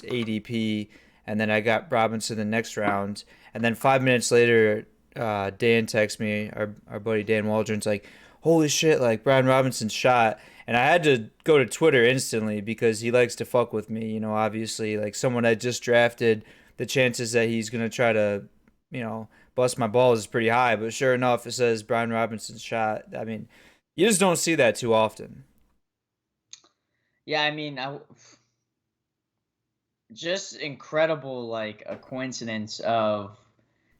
his ADP, and then I got Robinson the next round, and then 5 minutes later, Dan texts me, our buddy Dan Waldron's like, "Holy shit! Like Brian Robinson's shot." And I had to go to Twitter instantly because he likes to fuck with me. Obviously, like someone I just drafted, the chances that he's gonna try to, bust my balls is pretty high. But sure enough, it says Brian Robinson's shot. I mean, you just don't see that too often. Yeah, I mean, just incredible, like a coincidence of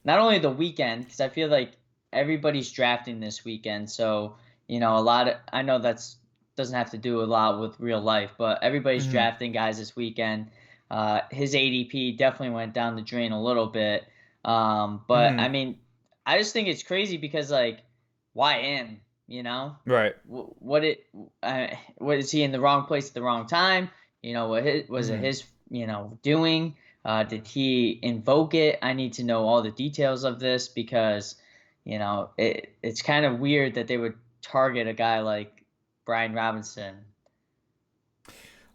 not only the weekend, because I feel like everybody's drafting this weekend. So, I know that's doesn't have to do a lot with real life, but everybody's Hmm. drafting guys this weekend. His ADP definitely went down the drain a little bit. But I Hmm. mean, I just think it's crazy because, like, why him? Right. What what is he in the wrong place at the wrong time? Was it Hmm. his doing? Did he invoke it? I need to know all the details of this because it's kind of weird that they would target a guy like Brian Robinson.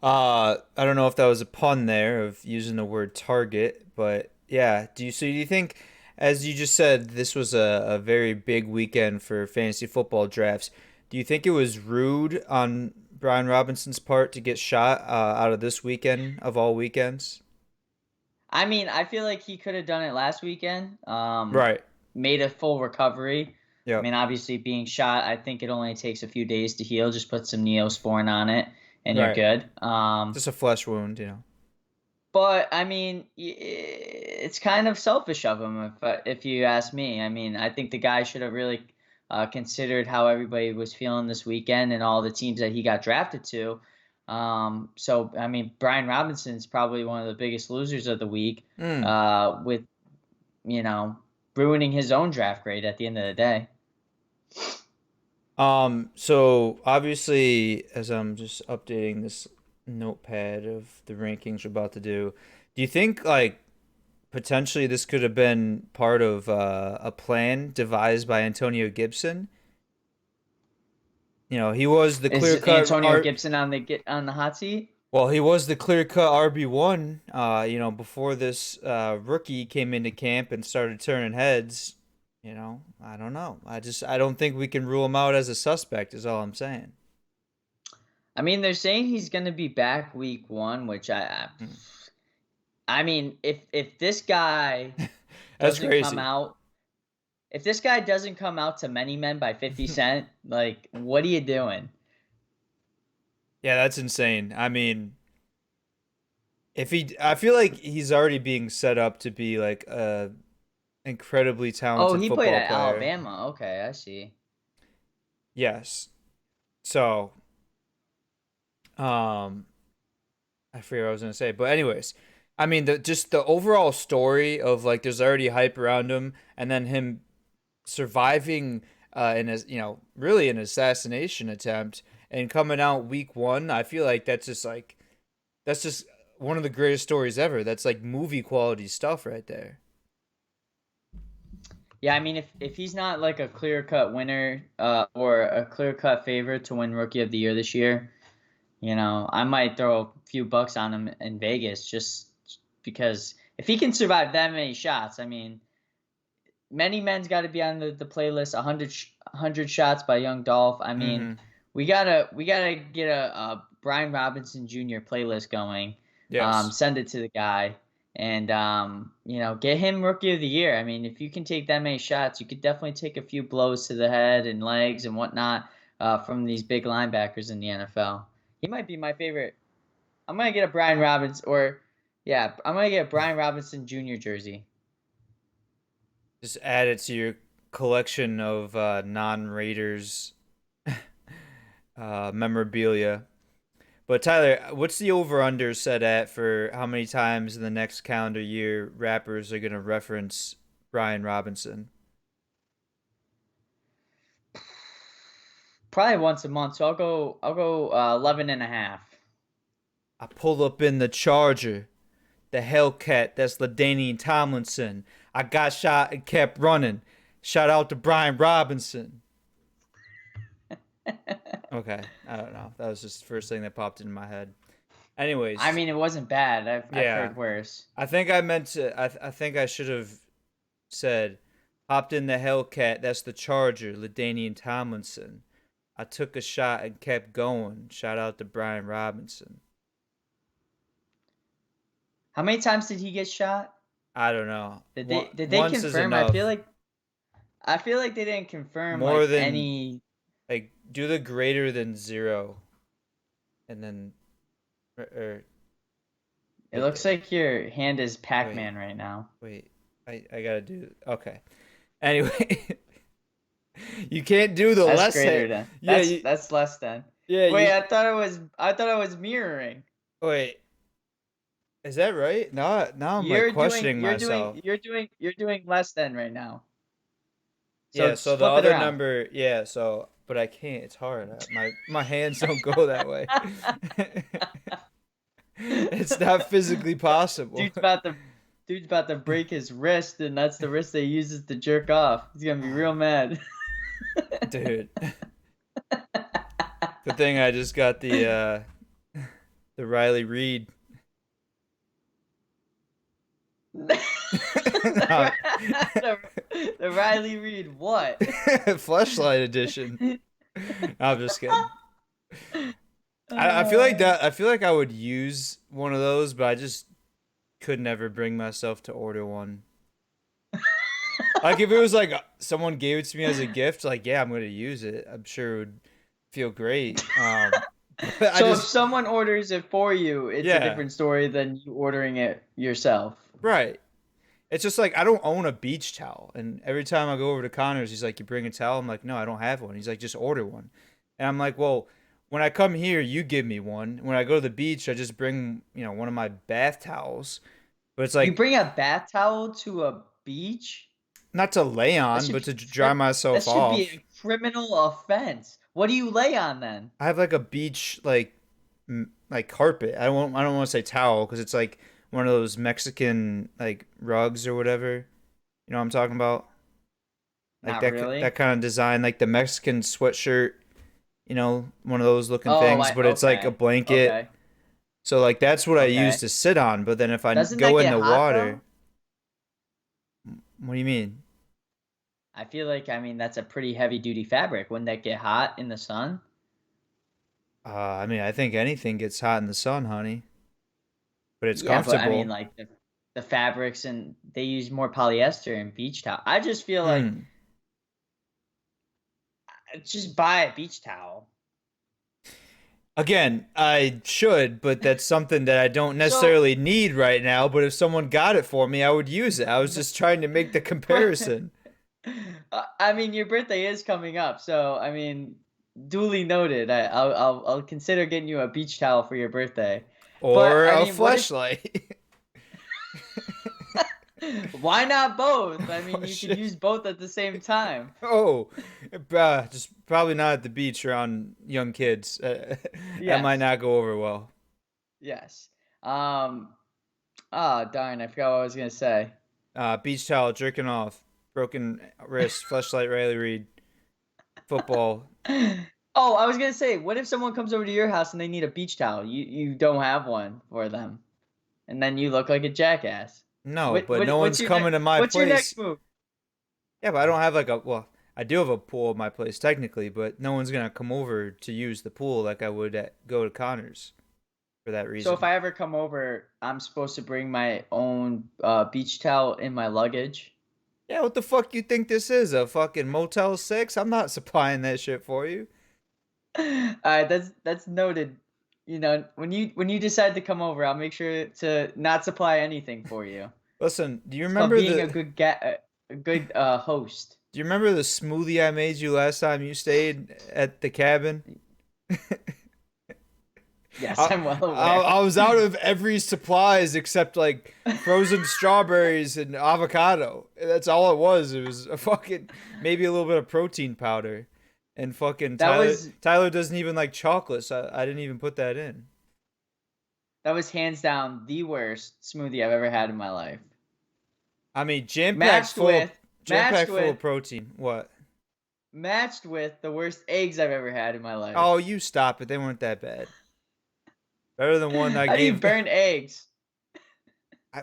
I don't know if that was a pun there of using the word target, but yeah. Do you think, as you just said, this was a very big weekend for fantasy football drafts? Do you think it was rude on Brian Robinson's part to get shot out of this weekend of all weekends? I mean, I feel like he could have done it last weekend. Right. Made a full recovery. I Yep. mean, obviously being shot, I think it only takes a few days to heal. Just put some Neosporin on it, and you're Right. good. Just a flesh wound. But I mean, it's kind of selfish of him, if you ask me. I mean, I think the guy should have really considered how everybody was feeling this weekend and all the teams that he got drafted to. So I mean, Brian Robinson's probably one of the biggest losers of the week, Mm. with you know ruining his own draft grade at the end of the day. So obviously, as I'm just updating this notepad of the rankings we're about to do you think like potentially this could have been part of a plan devised by Antonio Gibson? He was the Is clear cut Antonio Gibson on the hot seat? he was the clear cut RB1. Before this rookie came into camp and started turning heads. I don't know. I don't think we can rule him out as a suspect. Is all I'm saying. I mean, they're saying he's going to be back week one, which Hmm. I mean, if this guy That's doesn't come crazy. out, if this guy doesn't come out to Many Men by 50 Cent, like, what are you doing? Yeah, that's insane. I mean, I feel like he's already being set up to be like a incredibly Oh, talented he played football at player. Alabama. Okay, I see. Yes. So, um, I forget what I was gonna say, but anyways, I mean, the overall story of like there's already hype around him, and then him surviving in a really an assassination attempt and coming out week one. I feel like that's just one of the greatest stories ever. That's like movie quality stuff right there. Yeah, I mean, if he's not like a clear cut winner, or a clear cut favorite to win Rookie of the Year this year, I might throw a few bucks on him in Vegas just because if he can survive that many shots, I mean, Many Men's got to be on the playlist. 100 shots by Young Dolph. I mean, Mm-hmm. we gotta get a Brian Robinson Jr. playlist going. Yes. Send it to the guy and get him Rookie of the Year. I mean, if you can take that many shots, you could definitely take a few blows to the head and legs and whatnot, from these big linebackers in the NFL. He might be my favorite. I'm gonna get a Brian Robinson or yeah, I'm gonna get a Brian Robinson Jr. jersey. Just add it to your collection of non-Raiders memorabilia. But Tyler, what's the over/under set at for how many times in the next calendar year rappers are gonna reference Brian Robinson? Probably once a month. So I'll go 11 and a half. I pull up in the Charger, the Hellcat. That's LaDainian Tomlinson. I got shot and kept running. Shout out to Brian Robinson. Okay, I don't know. That was just the first thing that popped into my head. I Anyways, mean, it wasn't bad. I've yeah. heard worse. I think I meant to. I think I should have said, hopped in the Hellcat. That's the Charger, Ladainian Tomlinson. I took a shot and kept going. Shout out to Brian Robinson. How many times did he get shot? I don't know. Did they Once is confirm? enough. I feel like they didn't confirm More like than any. like do the greater than zero, and then or It looks like your hand is wait Pac-Man right now. wait I gotta do okay. Anyway, you can't do the That's less greater hand. than. Yeah, That's less than. yeah Wait, you I thought I was mirroring. wait. Is that right? Now I'm like You're doing questioning you're myself. doing you're doing you're doing less than right now. So Yeah, so just the flip it other around. number, yeah, so but I can't. It's hard. My hands don't go that way. It's not physically possible. dude's about to dude's about to break his wrist, and that's the wrist that he uses to jerk off. He's gonna be real mad. Dude. Good thing I just got the Riley Reed. No. the, the Riley Reed what? Fleshlight edition. I'm just kidding. I feel like Uh, that. I feel like I would use one of those, but I just could never bring myself to order one. Like if it was like someone gave it to me as a gift, like yeah, I'm gonna use it. I'm sure it would feel great. But I so if just someone orders it for you, it's a yeah, different story than you ordering it yourself. right. It's just like I don't own a beach towel, and every time I go over to Connor's, he's like, "You bring a towel?" I'm like, "No, I don't have one." He's like, "Just order one," and I'm like, "Well, when I come here, you give me one. When I go to the beach, I just bring one of my bath towels." But it's You like bring a bath towel to a beach? not to lay That on, should but be to dry that myself should be off. a criminal offense. What do you lay on then? I have like a beach like carpet. I don't want to say towel because it's like one of those Mexican like rugs or whatever. You know what I'm talking about? Like Not that really. kind of design, like the Mexican sweatshirt. One of those looking Oh, things, I but it's like a okay. blanket. Okay. So like that's what I use Okay. to sit on. But then if I Doesn't go that in get the hot water, though? what do you mean? I feel like that's a pretty heavy duty fabric. Wouldn't that get hot in the sun? I mean, I think anything gets hot in the sun, honey, but it's Yeah, but comfortable. like the fabrics, and they use more polyester in beach towel. I just feel like Hmm. just buy a beach towel. Again, I should, but that's something that I don't So, necessarily need right now. But if someone got it for me, I would use it. I was just trying to make the but comparison. your birthday is coming up, so duly noted. I'll consider getting you a beach towel for your birthday. But Or a what if fleshlight. why not both? Oh You could shit. use both at the same time. Oh, just probably not at the beach around young kids. That might Yes. not go over well. Yes. Um. Oh darn! I forgot what I was gonna say. Beach towel, jerking off, broken wrist, fleshlight, Riley Reed, football. Oh, I was gonna say, what if someone comes over to your house and they need a beach towel? You don't have one for them, and then you look like a jackass. No, but no What's one's your coming to my what's your place. next move? Yeah, but I don't have like well, I do have a pool at my place technically, but no one's gonna come over to use the pool like I would go to Connor's for that So if reason. I ever come over, I'm supposed to bring my own beach towel in my luggage. Yeah, what the fuck you think this is? A fucking Motel 6? I'm not supplying that shit for you. All right, that's noted. When you decide to come over, I'll make sure to not supply anything for you. Listen, do you It's called remember being the a good host. do you remember the smoothie I made you last time you stayed at the cabin? Yes, I, I'm well I, aware. I was out of every supplies except like frozen strawberries and avocado. That's all it was. It was a fucking maybe a little bit of protein powder. And fucking That was Tyler doesn't even like chocolate, so I didn't even put that in. that was hands down the worst smoothie I've ever had in my life. I mean, Matched with jam matched packed full with of protein. What? matched with the worst eggs I've ever had in my life. Oh, you stop it. They weren't that bad. Better than one I How do you gave. burn eggs? I,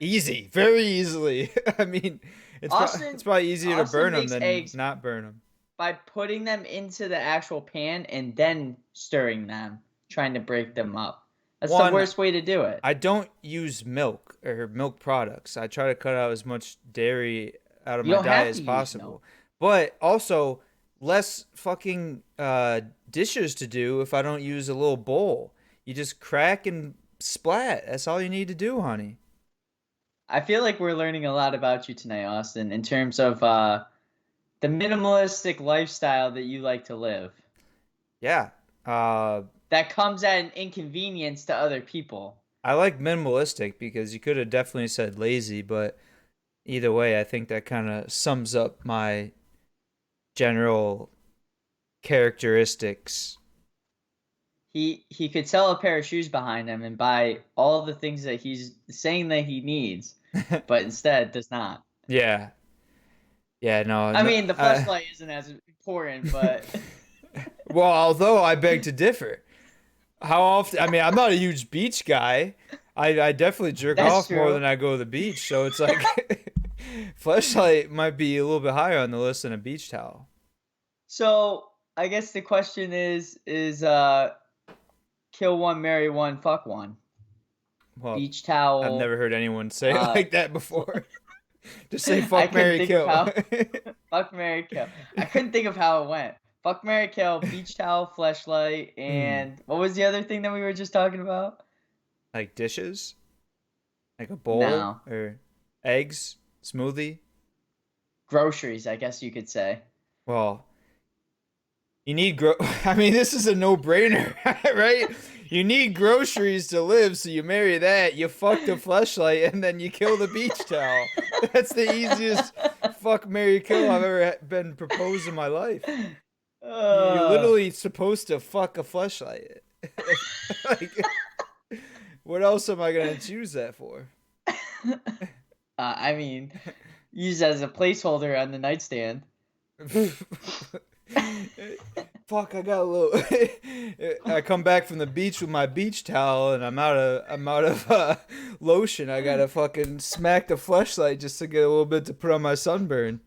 easy, very easily. I mean, it's Austin probably easier to Austin burn them makes than eggs not burn them. by putting them into the actual pan and then stirring them, trying to break them up. That's the One, worst way to do it. I don't use milk or milk products. I try to cut out as much dairy out of You my don't diet have as to use milk. possible. But also, less fucking dishes to do if I don't use a little bowl. You just crack and splat. That's all you need to do, honey. I feel like we're learning a lot about you tonight, Austin, in terms of the minimalistic lifestyle that you like to live. Yeah. That comes at an inconvenience to other people. I like minimalistic because you could have definitely said lazy, but either way, I think that kind of sums up my general characteristics. He could sell a pair of shoes behind him and buy all the things that he's saying that he needs, but instead does not. Yeah. Yeah, no, I no mean, the fleshlight isn't as important, but well, although I beg to differ. How often? I mean, I'm not a huge beach guy. I definitely jerk that's off more true. than I go to the beach, so it's like fleshlight might be a little bit higher on the list than a beach towel. So I guess the question is kill one, marry one, fuck one. Well, Beach I've towel. never heard anyone say it Uh, like that before. Just say I fuck, couldn't Mary think of kill. how fuck, marry, kill. I couldn't think of how it went. Fuck, marry, kill, beach towel, fleshlight, Hmm. and what was the other thing that we were just talking about? Like dishes, like a bowl No, or eggs, smoothie. groceries. I guess you could say. Well, you need I mean, this is a no-brainer, right? You need groceries to live, so you marry that, you fuck the fleshlight, and then you kill the beach towel. That's the easiest fuck, marry, kill I've ever been proposed in my life. You're Uh, literally supposed to fuck a fleshlight. Like, what else am I gonna choose that for? I mean, use as a placeholder on the nightstand. Fuck, I got a little. I come back from the beach with my beach towel, and I'm out of lotion. I gotta fucking smack the fleshlight just to get a little bit to put on my sunburn.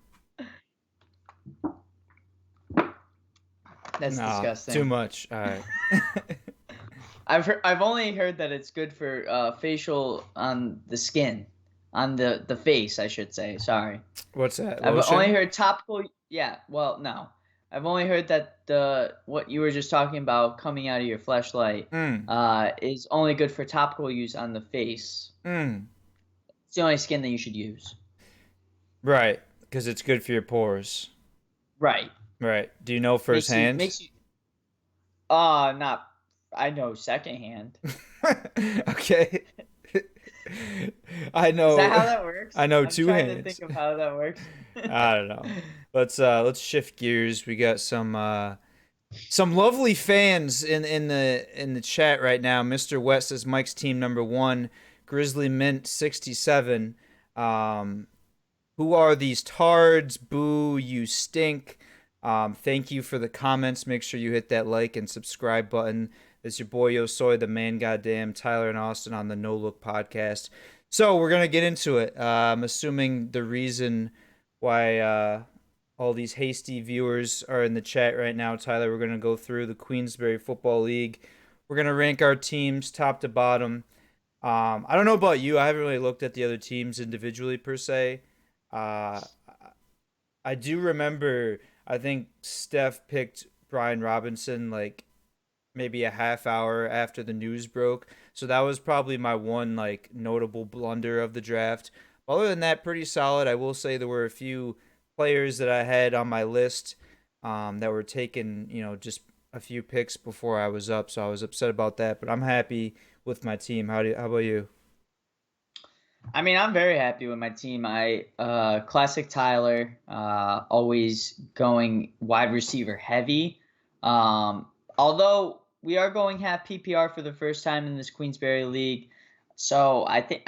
That's Nah, too disgusting. much. All right. I've only heard that it's good for facial on the skin, on the face, I should say. Sorry. What's that? I've only Lotion? heard topical. Yeah, well, no. I've only heard that the what you were just talking about coming out of your fleshlight Mm. is only good for topical use on the face. Mm. It's the only skin that you should use. Right, because it's good for your pores. Right. Right. Do you know Makes you firsthand? makes you not I know secondhand. Okay. I Is that know. how that works? I know I'm two trying to think hands. of how that works. I don't know. Let's shift gears. We got some lovely fans in the chat right now. Mr. West says Mike's team number one, Grizzly Mint 67. Um, who are these tards? Boo, you stink. Thank you for the comments. Make sure you hit that like and subscribe button. It's your boy Yosoy, the man goddamn Tyler and Austin on the No Look podcast. So we're gonna get into it. I'm assuming the reason why all these hasty viewers are in the chat right now, Tyler. We're gonna go through the Queensbury Football League. We're gonna rank our teams top to bottom. I don't know about you. I haven't really looked at the other teams individually per se. Uh, I do remember. I think Steph picked Brian Robinson like maybe a half hour after the news broke. So that was probably my one like notable blunder of the draft. Other than that, pretty solid. I will say there were a few players that I had on my list that were taken, just a few picks before I was up. So I was upset about that, but I'm happy with my team. How about you? I mean, I'm very happy with my team. Classic Tyler, always going wide receiver heavy. Although we are going half PPR for the first time in this Queensbury League, so I think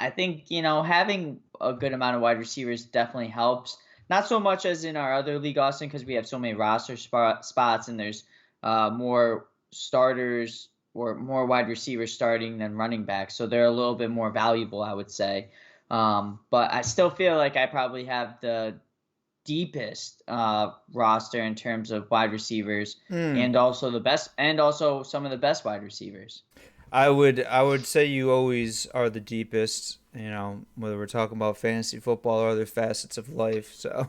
having a good amount of wide receivers definitely helps. Not so much as in our other league, Austin, because we have so many roster spots and there's more starters or more wide receivers starting than running backs, so they're a little bit more valuable, I would say. But I still feel like I probably have the deepest roster in terms of wide receivers, Hmm. and also the best, and also some of the best wide receivers. I would say you always are the deepest, whether we're talking about fantasy football or other facets of life. So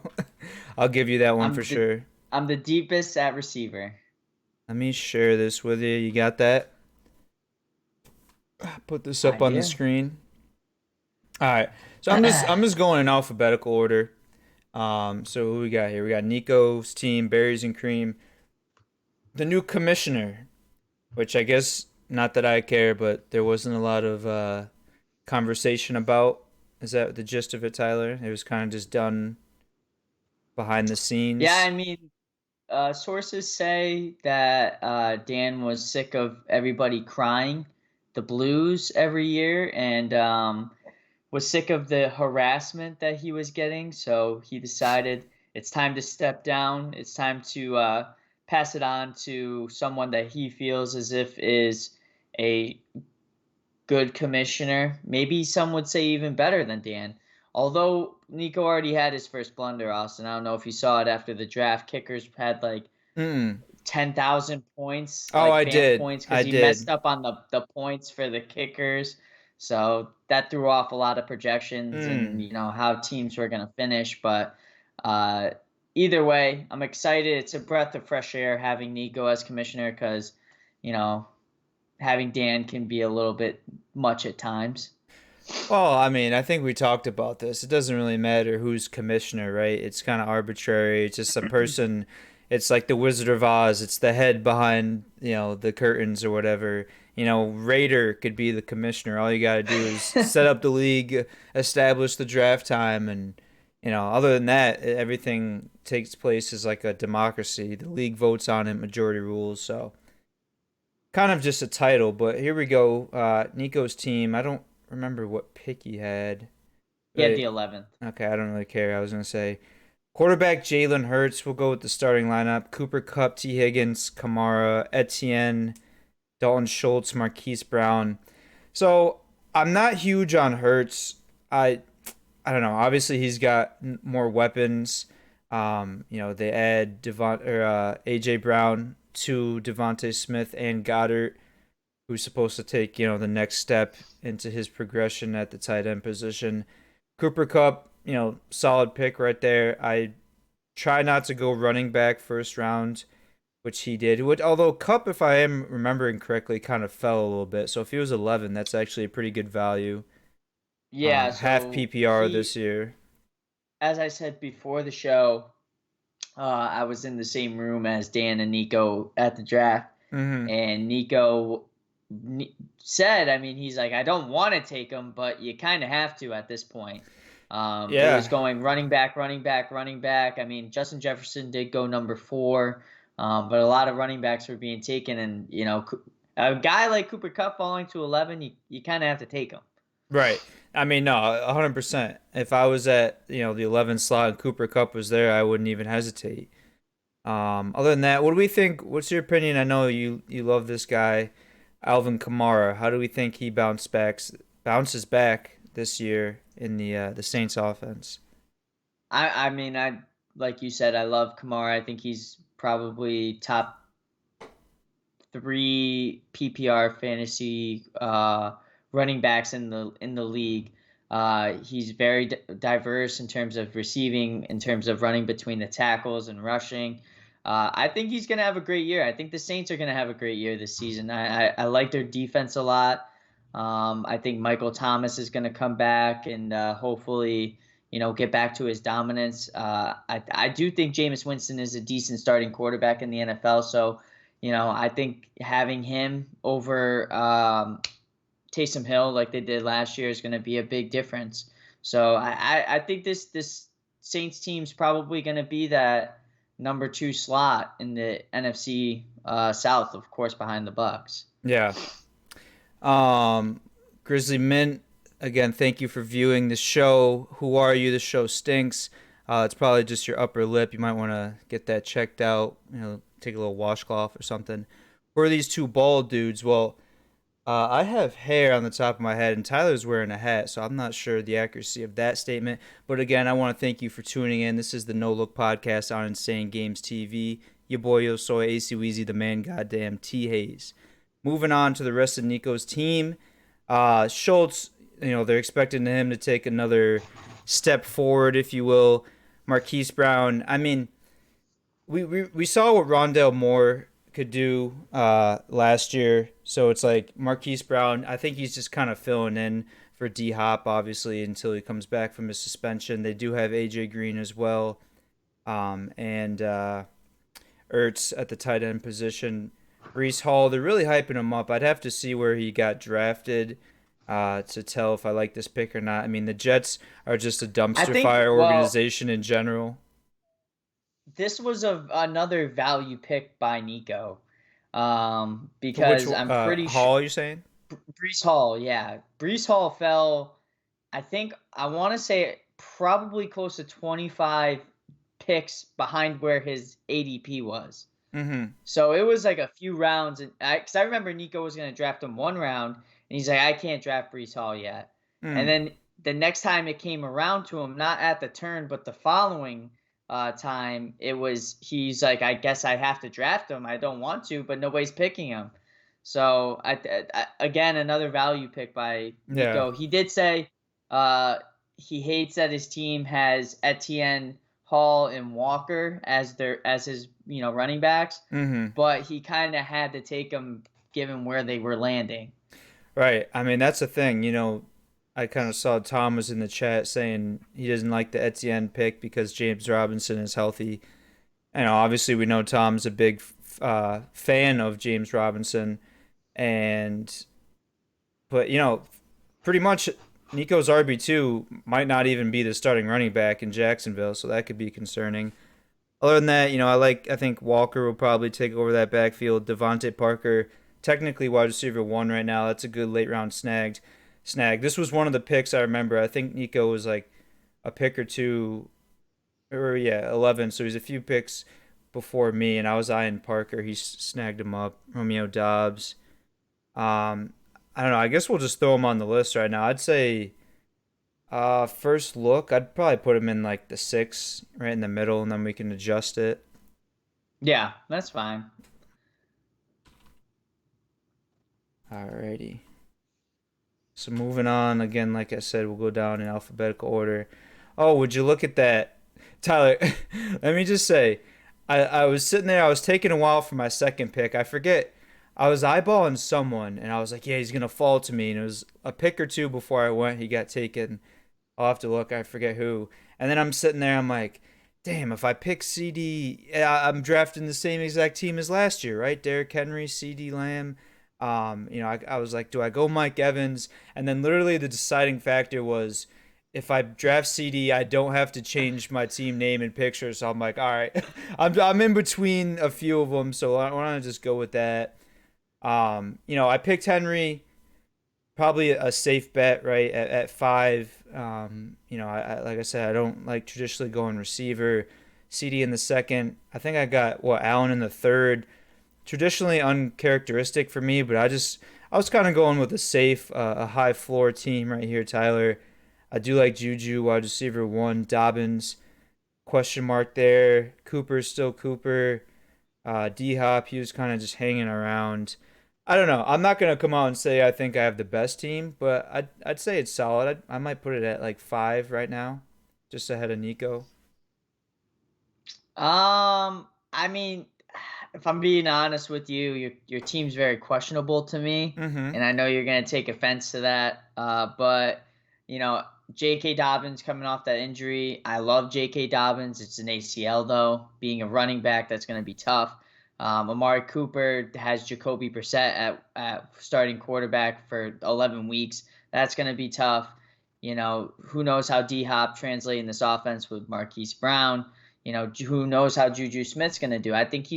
I'll give you that one for I'm the sure. I'm the deepest at receiver. Let me share this with you. You got that? Put this I up on the do. screen. All right. So I'm just going in alphabetical order. So who we got here? We got Nico's team, Berries and Cream, the new commissioner, which I guess not that I care, but there wasn't a lot of conversation about. Is that the gist of it, Tyler? It was kind of just done behind the Yeah, scenes. I mean, sources say that Dan was sick of everybody crying the blues every year, and was sick of the harassment that he was getting. So he decided it's time to step down. It's time to pass it on to someone that he feels as if is a good commissioner. Maybe some would say even better than Dan. Although Nico already had his first blunder, Austin. I don't know if you saw it after the draft. Kickers had like Hmm. 10,000 points, Oh, like I fan did. points, because I he messed did. up on the points for the kickers. So that threw off a lot of projections and Hmm. how teams were going to finish. But uh, either way, I'm excited. It's a breath of fresh air having Nico as commissioner because you know having Dan can be a little bit much at times. Well, I mean, I think we talked about this. It doesn't really matter who's commissioner, right? It's kind of arbitrary. It's just a person. It's like the Wizard of Oz. It's the head behind, the curtains or whatever. Raider could be the commissioner. All you got to do is set up the league, establish the draft time, and, other than that, everything takes place as like a democracy. The league votes on it, majority rules. So kind of just a title, but here we go. Nico's team. I don't remember what pick he had. He had the But 11th. okay, I don't really care. I was gonna say quarterback Jalen Hurts. We'll go with the starting lineup: Cooper Kupp, T. Higgins, Kamara, Etienne, Dalton Schultz, Marquise Brown. So I'm not huge on Hurts. I I don't know. Obviously, he's got more weapons. They add AJ Brown to Devonte Smith and Goddard, who's supposed to take the next step into his progression at the tight end position. Cooper Kupp, solid pick right there. I try not to go running back first round, which he did. Although Kupp, if I am remembering correctly, kind of fell a little bit. So if he was 11, that's actually a pretty good value. Yeah, Half so PPR this year. as I said before the show, I was in the same room as Dan and Nico at the draft, Hmm. and Nico said, I mean, he's like, I don't want to take him, but you kind of have to at this point. It was Yeah. going running back, running back, running back. I mean, Justin Jefferson did go number 4, but a lot of running backs were being taken, and a guy like Cooper Kupp falling to 11, you kind of have to take him. Right. I mean, no, 100%. If I was at, the 11 slot and Cooper Kupp was there, I wouldn't even hesitate. Other than that, what do we think? What's your opinion? I know you love this guy, Alvin Kamara. How do we think he bounces back this year in the Saints offense? I mean, I like you said, I love Kamara. I think he's probably top 3 PPR fantasy running backs in the league. He's very diverse in terms of receiving, in terms of running between the tackles and rushing. I think he's going to have a great year. I think the Saints are going to have a great year this season. I like their defense a lot. I think Michael Thomas is going to come back and hopefully, get back to his dominance. I do think Jameis Winston is a decent starting quarterback in the NFL. So, I think having him over Taysom Hill like they did last year is going to be a big difference. So I think this Saints team's probably going to be that number 2 slot in the NFC South, of course, behind the Bucks. Yeah. Um, Grizzly Mint, again, thank you for viewing the show. Who are you? The show stinks. It's probably just your upper lip. You might want to get that checked out. Take a little washcloth or something. Who are these two bald dudes? Well, I have hair on the top of my head, and Tyler's wearing a hat, so I'm not sure the accuracy of that statement. But again, I want to thank you for tuning in. This is the No Look Podcast on Insane Games TV. Your boy Yo Soy, AC Weezy, the man, goddamn T Hayes. Moving on to the rest of Nico's team. Schultz, they're expecting him to take another step forward, if you will. Marquise Brown, I mean, we saw what Rondale Moore could do last year. So it's like Marquise Brown, I think he's just kind of filling in for D Hop, obviously, until he comes back from his suspension. They do have AJ Green as well, and Ertz at the tight end position. Brees Hall, they're really hyping him up. I'd have to see where he got drafted to tell if I like this pick or not. I mean, the Jets are just a dumpster fire organization in general. This was another value pick by Nico, Which because I'm pretty sure Hall, you saying? Brees Hall, yeah, Brees Hall fell. I want to say probably close to 25 picks behind where his ADP was. Mm-hmm. So it was like a few rounds, and because I remember Nico was going to draft him one round, and he's like, I can't draft Brees Hall yet. And then the next time it came around to him, not at the turn, but the following time, he's like, I guess I have to draft him. I don't want to, but nobody's picking him. So again, another value pick by Nico. Yeah. He did say he hates that his team has Etienne, Hall, and Walker as his running backs, but he kind of had to take them given where they were landing. Right. I mean, that's the thing. I kind of saw Tom was in the chat saying he doesn't like the Etienne pick because James Robinson is healthy. Obviously we know Tom's a big fan of James Robinson, but pretty much Nico's RB2 might not even be the starting running back in Jacksonville, so that could be concerning. Other than that, I think Walker will probably take over that backfield. Devonte Parker, technically wide receiver 1 right now. That's a good late round snag. This was one of the picks I remember. I think Nico was like a pick or two, 11. So he's a few picks before me, and I was eyeing Parker. He snagged him up. Romeo Dobbs. I don't know. I guess we'll just throw him on the list right now. I'd say first look, I'd probably put him in like the 6, right in the middle, and then we can adjust it. Yeah, that's fine. Alrighty. So moving on, again, like I said, we'll go down in alphabetical order. Oh, would you look at that? Tyler, let me just say, I was sitting there, I was taking a while for my second pick. I forget, I was eyeballing someone, and I was like, yeah, he's going to fall to me. And it was a pick or two before I went, he got taken. I'll have to look, I forget who. And then I'm sitting there, I'm like, damn, if I pick CD, I'm drafting the same exact team as last year, right? Derrick Henry, CD Lamb. I was like, do I go Mike Evans? And then literally the deciding factor was if I draft CD, I don't have to change my team name and picture. So I'm like, all right, I'm in between a few of them, so I want to just go with that. I picked Henry, probably a safe bet, right, at 5. Like I said, I don't like traditionally going receiver. CD in the 2nd. I think I got Allen in the 3rd. Traditionally uncharacteristic for me, but I was kind of going with a safe, a high floor team right here, Tyler. I do like Juju, wide receiver 1, Dobbins, question mark there. Cooper's still Cooper. D Hop, he was kind of just hanging around. I don't know. I'm not gonna come out and say I think I have the best team, but I'd say it's solid. I might put it at like 5 right now, just ahead of Nico. I mean, if I'm being honest with you, your team's very questionable to me, and I know you're gonna take offense to that. But J.K. Dobbins coming off that injury, I love J.K. Dobbins. It's an ACL though. Being a running back, that's gonna be tough. Amari Cooper has Jacoby Brissett at starting quarterback for 11 weeks. That's gonna be tough. Who knows how D Hop translate in this offense with Marquise Brown. Who knows how Juju Smith's gonna do. I think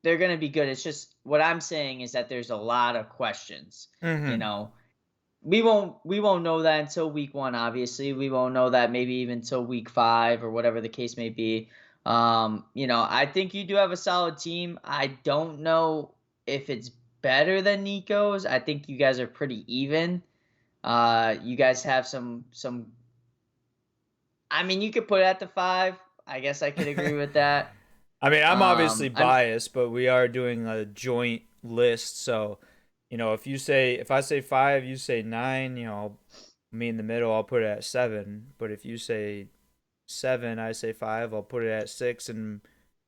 they're going to be good. It's just what I'm saying is that there's a lot of questions. We won't know that until week 1. Obviously, we won't know that maybe even until week 5 or whatever the case may be. I think you do have a solid team. I don't know if it's better than Nico's. I think you guys are pretty even. You guys have some. I mean, you could put it at the 5. I guess I could agree with that. I mean, I'm obviously I mean, biased, but we are doing a joint list. So, if I say 5, you say 9, me in the middle, I'll put it at 7. But if you say 7, I say 5, I'll put it at 6 and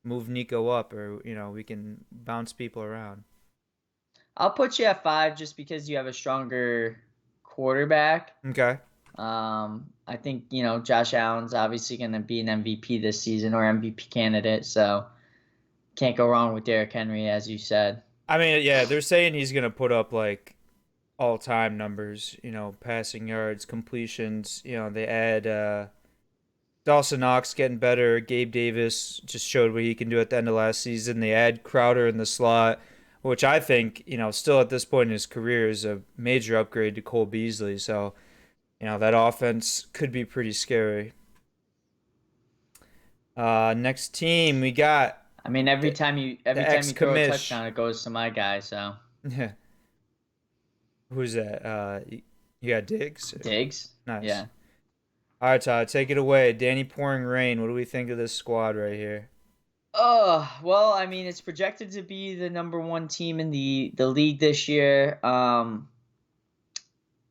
move Nico up, or, we can bounce people around. I'll put you at 5 just because you have a stronger quarterback. Okay. I think, Josh Allen's obviously going to be an MVP this season or MVP candidate, so can't go wrong with Derrick Henry, as you said. I mean, yeah, they're saying he's going to put up like all-time numbers, passing yards, completions. They add Dawson Knox getting better. Gabe Davis just showed what he can do at the end of last season. They add Crowder in the slot, which I think, still at this point in his career is a major upgrade to Cole Beasley. So, that offense could be pretty scary. Next team, we got I mean, every the, time you the every time you throw a ex-commish. touchdown, it goes to my guy. So Who's that? You got Diggs? Diggs, Nice. yeah. All right, Todd, take it away. Danny Pouring Rain. What do we think of this squad right here? Oh, well, I mean, it's projected to be the number one team in the league this year.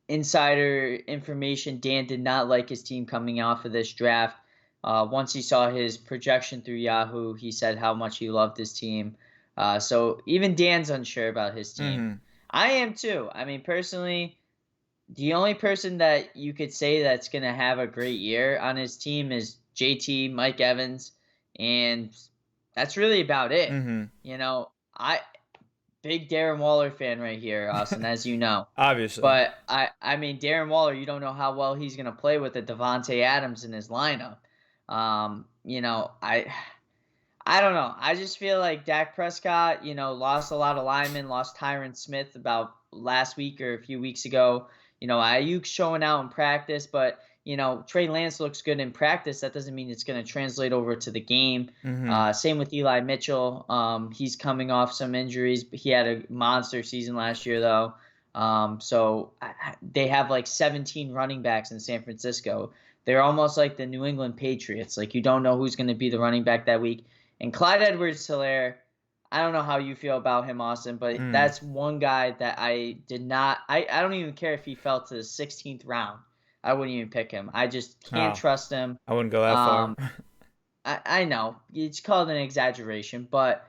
Insider information: Dan did not like his team coming off of this draft. Once he saw his projection through Yahoo, he said how much he loved his team. So even Dan's unsure about his team. Mm-hmm. I am too. I mean, personally, the only person that you could say that's going to have a great year on his team is JT, Mike Evans, and that's really about it. Mm-hmm. I big Darren Waller fan right here, Austin, as you know. Obviously. But I mean, Darren Waller, you don't know how well he's going to play with a Devonte Adams in his lineup. I don't know. I just feel like Dak Prescott, lost a lot of linemen, lost Tyron Smith about last week or a few weeks ago. Ayuk's showing out in practice, but Trey Lance looks good in practice. That doesn't mean it's going to translate over to the game. Mm-hmm. Same with Eli Mitchell. He's coming off some injuries, but he had a monster season last year, though. They have like 17 running backs in San Francisco. They're almost like the New England Patriots. Like, you don't know who's going to be the running back that week. And Clyde Edwards-Helaire, I don't know how you feel about him, Austin, but Mm. that's one guy that I did not. I don't even care if he fell to the 16th round. I wouldn't even pick him. I just can't Oh, trust him. I wouldn't go that far. Um, I know it's called an exaggeration, but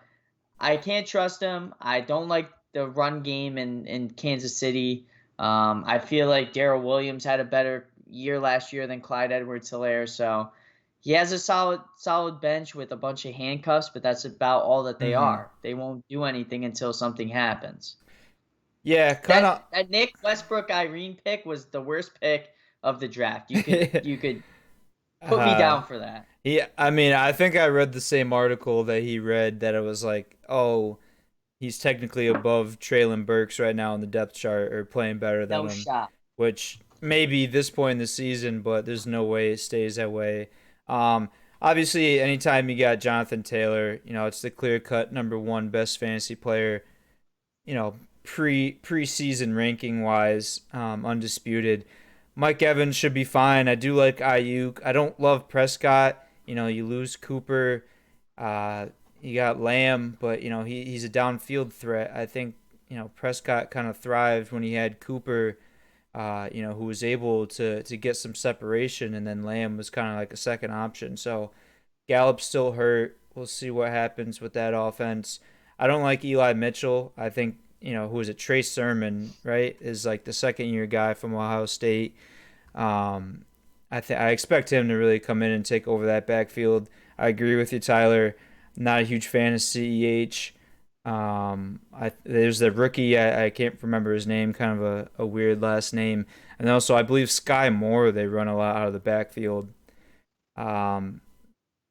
I can't trust him. I don't like the run game in Kansas City. I feel like Darrell Williams had a better year last year than Clyde Edwards-Helaire, so he has a solid bench with a bunch of handcuffs, but that's about all that they Mm-hmm. are. They won't do anything until something happens. Yeah, kind of. That Nick Westbrook Irene pick was the worst pick of the draft. You could put me uh, down for that. yeah, I mean, I think I read the same article that he read that it was like, oh, he's technically above Traylon Burks right now on the depth chart or playing better than No him, shot. which maybe this point in the season, but there's no way it stays that way. Um, Obviously, anytime you got Jonathan Taylor, it's the clear cut number one best fantasy player, preseason ranking wise, undisputed. Mike Evans should be fine. I do like Ayuk. I don't love Prescott. You lose Cooper. Uh, you got Lamb, but he's a downfield threat. I think Prescott kind of thrived when he had Cooper, who was able to get some separation, and then Lamb was kind of like a second option. So Gallup's still hurt. We'll see what happens with that offense. I don't like Eli Mitchell. I think who is it? Trey Sermon, right? Is like the second year guy from Ohio State. Um, I expect him to really come in and take over that backfield. I agree with you, Tyler. Not a huge fan of CEH. There's the rookie. I can't remember his name. Kind of a weird last name. And also, I believe Sky Moore. They run a lot out of the backfield. Um,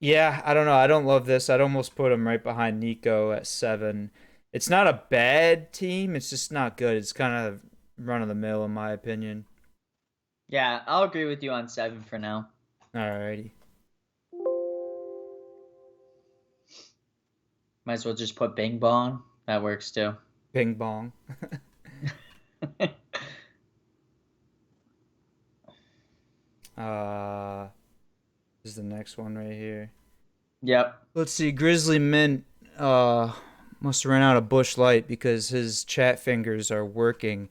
yeah, I don't know. I don't love this. I'd almost put him right behind Nico at 7. It's not a bad team. It's just not good. It's kind of run of the mill in my opinion. Yeah, I'll agree with you on 7 for now. Alrighty. Might as well just put Bing Bong. That works too. Bing bong. Uh, this is the next one right here. Yep. Let's see. Grizzly Mint must have ran out of Bush Light because his chat fingers are working.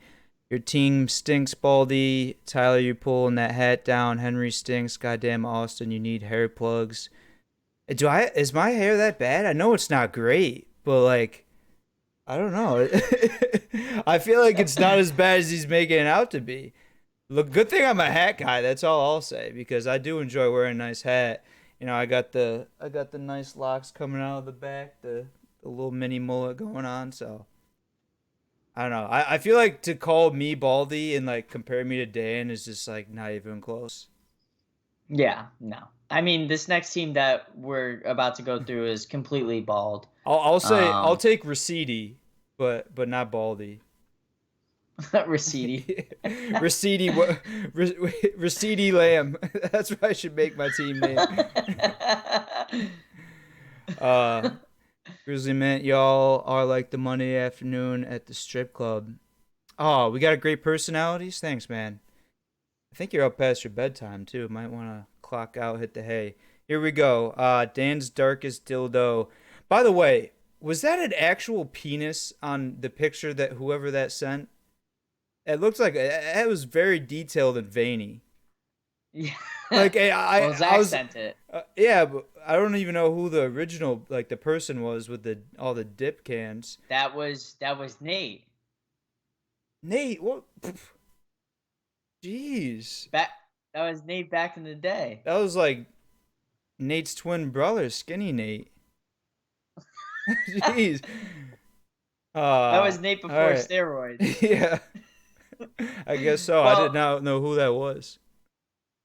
Your team stinks, Baldy. Tyler, you're pulling that hat down. Henry stinks. Goddamn Austin, you need hair plugs. Is my hair that bad? I know it's not great, but like I don't know. I feel like it's not as bad as he's making it out to be. Look, good thing I'm a hat guy. That's all I'll say because I do enjoy wearing a nice hat. I got the nice locks coming out of the back, the little mini mullet going on. So I don't know. I feel like to call me Baldy and like compare me to Dan is just like not even close. Yeah. No. I mean, this next team that we're about to go through is completely bald. I'll say I'll Um, take Receedy, but not Baldy. Receity. Receedy, Receedy Lamb. That's what I should make my team name. Uh, Grizzly Mint, y'all are like the Monday afternoon at the strip club. Oh, we got great personalities. Thanks, man. I think you're up past your bedtime too. Might want to clock out, hit the hay. Here we go. Dan's darkest dildo. By the way, was that an actual penis on the picture that whoever that sent? It looks like it was very detailed and veiny. Yeah. Like Well, I Zach was, sent it. yeah, but I don't even know who the original like the person was with the all the dip cans. That was Nate. Nate, what? Jeez, Back that was Nate back in the day. that was like Nate's twin brother, Skinny Nate. Jeez. That All was Nate before right. steroids. Yeah, I guess so. I did Well, not know who that was.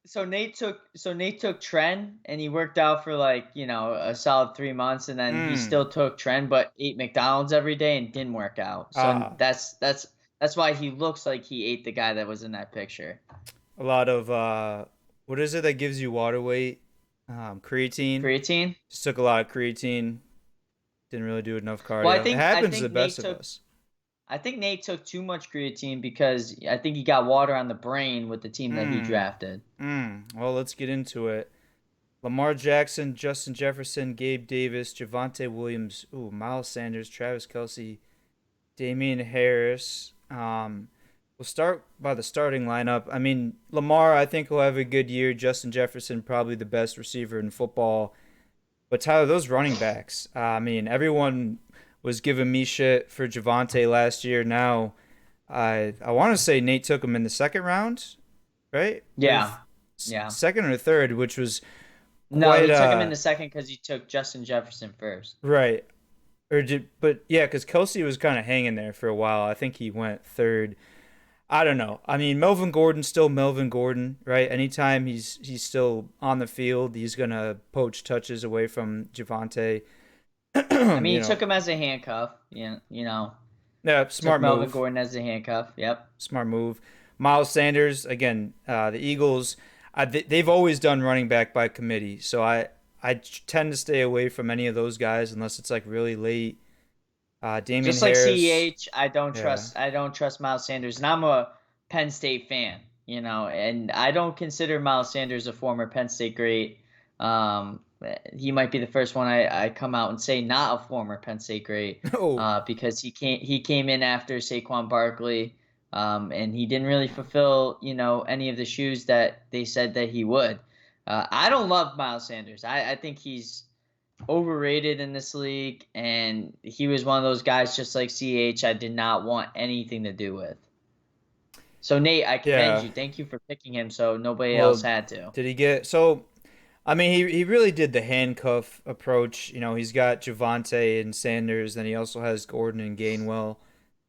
so Nate took Trent and he worked out for like, a solid 3 months and then he Mm. still took Trent but ate McDonald's every day and didn't work out. So Ah, that's why he looks like he ate the guy that was in that picture. a lot of what is it that gives you water weight? Creatine. Creatine? Just took a lot of creatine. Didn't really do enough Well, I cardio. It think I happens to the think best Nate of took us. I think Nate took too much creatine because I think he got water on the brain with the team that he Mm. drafted. Well, let's get into it. Lamar Jackson, Justin Jefferson, Gabe Davis, Javante Williams, ooh, Miles Sanders, Travis Kelsey, Damian Harris. We'll start by the starting lineup. I mean, Lamar, I think will have a good year. Justin Jefferson, probably the best receiver in football. But Tyler, those running backs. I mean, everyone was giving me shit for Javante last year. Now, I want to say Nate took him in the second round, right? Or Yeah, yeah. second or third, which was No, quite he took him in the second because he took Justin Jefferson first. right. But yeah, because Kelsey was kind of hanging there for a while. I think he went third. I don't know. I mean, Melvin Gordon's still Melvin Gordon, right? Anytime he's still on the field, he's gonna poach touches away from Javante. I mean, you he took know, him as a handcuff. yeah, Took smart Melvin move, Gordon as a handcuff. Yep. smart move. Miles Sanders again. The Eagles, they've always done running back by committee, so I tend to stay away from any of those guys unless it's like really late. Damian Just like Harris, CEH, I don't yeah. trust. I don't trust Miles Sanders, and I'm a Penn State fan. And I don't consider Miles Sanders a former Penn State great. Um, he might be the first one I come out and say not a former Penn State great, Oh, because he came in after Saquon Barkley, and he didn't really fulfill any of the shoes that they said that he would. I don't love Miles Sanders. I think he's overrated in this league, and he was one of those guys just like CH I did not want anything to do with. So Nate, I commend yeah. you. Thank you for picking him so nobody else Well, had to. did he get so? I mean, he really did the handcuff approach. He's got Javante and Sanders, then he also has Gordon and Gainwell.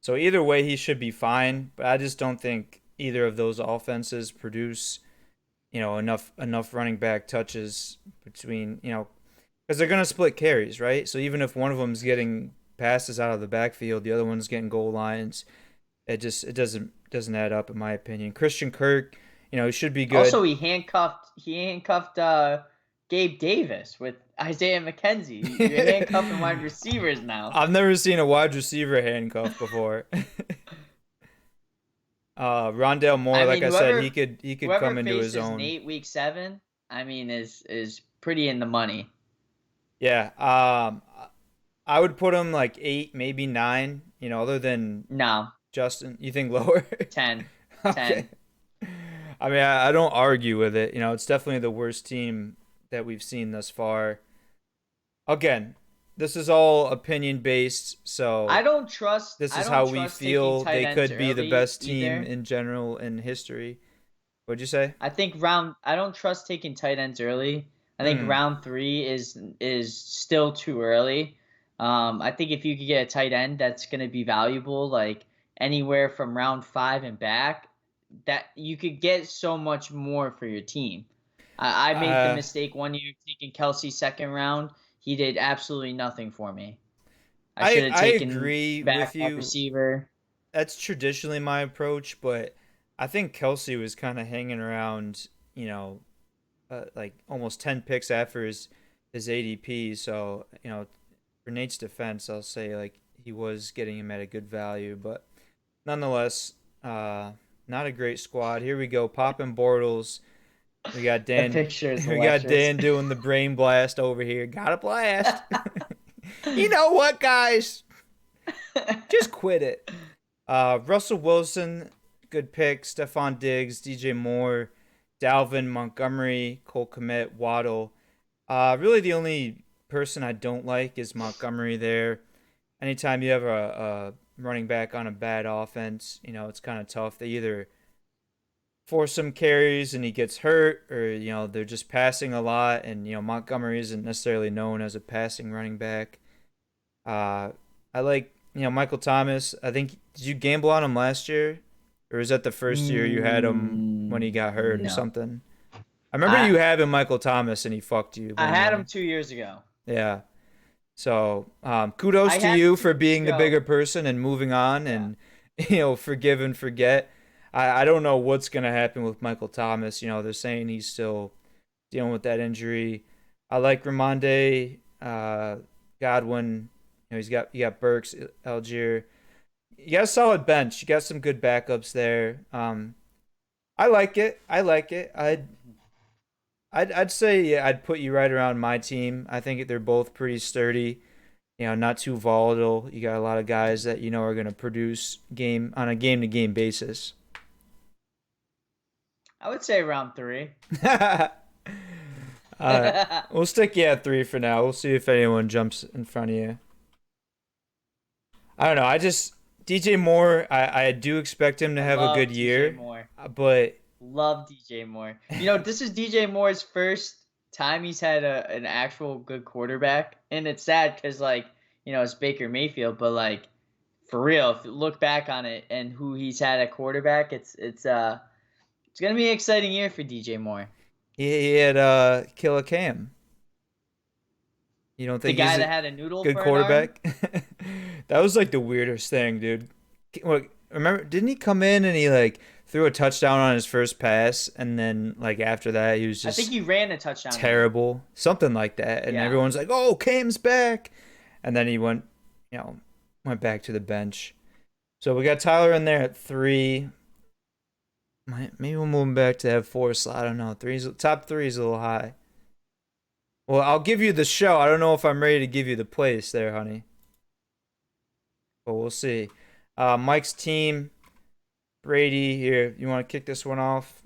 So either way, he should be fine. But I just don't think either of those offenses produce, enough running back touches between, because they're gonna split carries, right? So even if one of them's getting passes out of the backfield, the other one's getting goal lines. It doesn't add up in my opinion. Christian Kirk, he should be good. Also, he handcuffed Gabe Davis with Isaiah McKenzie. You're handcuffing wide receivers now. I've never seen a wide receiver handcuff before. Rondale Moore, I like mean, I said, he could whoever come into his faces own. Nate week 7, I mean, is pretty in the money. Yeah. I would put him like 8, maybe 9. Other than No, Justin. You think lower? 10, Okay. 10. I mean, I don't argue with it. It's definitely the worst team that we've seen thus far. Again, this is all opinion based, so this I is don't how we trust taking feel. tight They ends could be the early best team either. in general in history. What'd you say? I don't trust taking tight ends early. I think Hmm. round 3 is still too early. I think if you could get a tight end that's going to be valuable, like anywhere from round 5 and back, that you could get so much more for your team. I made the Uh, mistake one year taking Kelsey second round. He did absolutely nothing for me. I I should have I taken agree back with wide you. receiver. That's traditionally my approach, but I think Kelsey was kind of hanging around, like almost 10 picks after his ADP. So, for Nate's defense, I'll say like he was getting him at a good value, but nonetheless, not a great squad. Here we go, popping Bortles. We got That Dan. picture is We got hilarious. Dan doing the brain blast over here. Got a blast. You know what, guys? Just quit it. Russell Wilson, good pick. Stephon Diggs, DJ Moore, Dalvin, Montgomery, Cole Kmet, Waddle. Really, the only person I don't like is Montgomery there. Anytime you have a running back on a bad offense, it's kind of tough. They either force some carries and he gets hurt, or they're just passing a lot, and Montgomery isn't necessarily known as a passing running back. I like Michael Thomas. I think did you gamble on him last year, or was that the first year you had him when he got hurt or No. something? I remember I you having Michael Thomas and he fucked you I one had him year. 2 years ago. Yeah. So kudos I to had him you two for years being the ago. bigger person and moving on Yeah. and forgive and forget. I don't know what's gonna happen with Michael Thomas. They're saying he's still dealing with that injury. I like Ramonde, Godwin. You got Burks, Algier. You got a solid bench. You got some good backups there. I like it. I like it. I'd say yeah, I'd put you right around my team. I think they're both pretty sturdy. Not too volatile. You got a lot of guys that are going to produce game on a game to game basis. I would say round 3. All right, we'll stick you at 3 for now. We'll see if anyone jumps in front of you. I don't know. I just DJ Moore. I do expect him to I have a good love DJ year, Moore. but Love DJ Moore. This is DJ Moore's first time he's had an actual good quarterback, and it's sad because it's Baker Mayfield, but for real, if you look back on it and who he's had at quarterback, it's gonna be an exciting year for DJ Moore. he had Killer Cam. You don't The think guy he's that a had a noodle good for an arm. quarterback? That was like the weirdest thing, dude. Remember, didn't he come in and he like threw a touchdown on his first pass, and then like after that he was I think just he ran a touchdown in it. terrible, something like that, and Yeah. everyone's like, "Oh, Cam's back," and then he you know, went back to the bench. So we got Tyler in there at 3. Maybe we'll move him back to that 4 slot. I don't know. Top 3 is a little high. Well, I'll give you the show. I don't know if I'm ready to give you the place there, honey. But we'll see. Mike's team, Brady here. You want to kick this one off?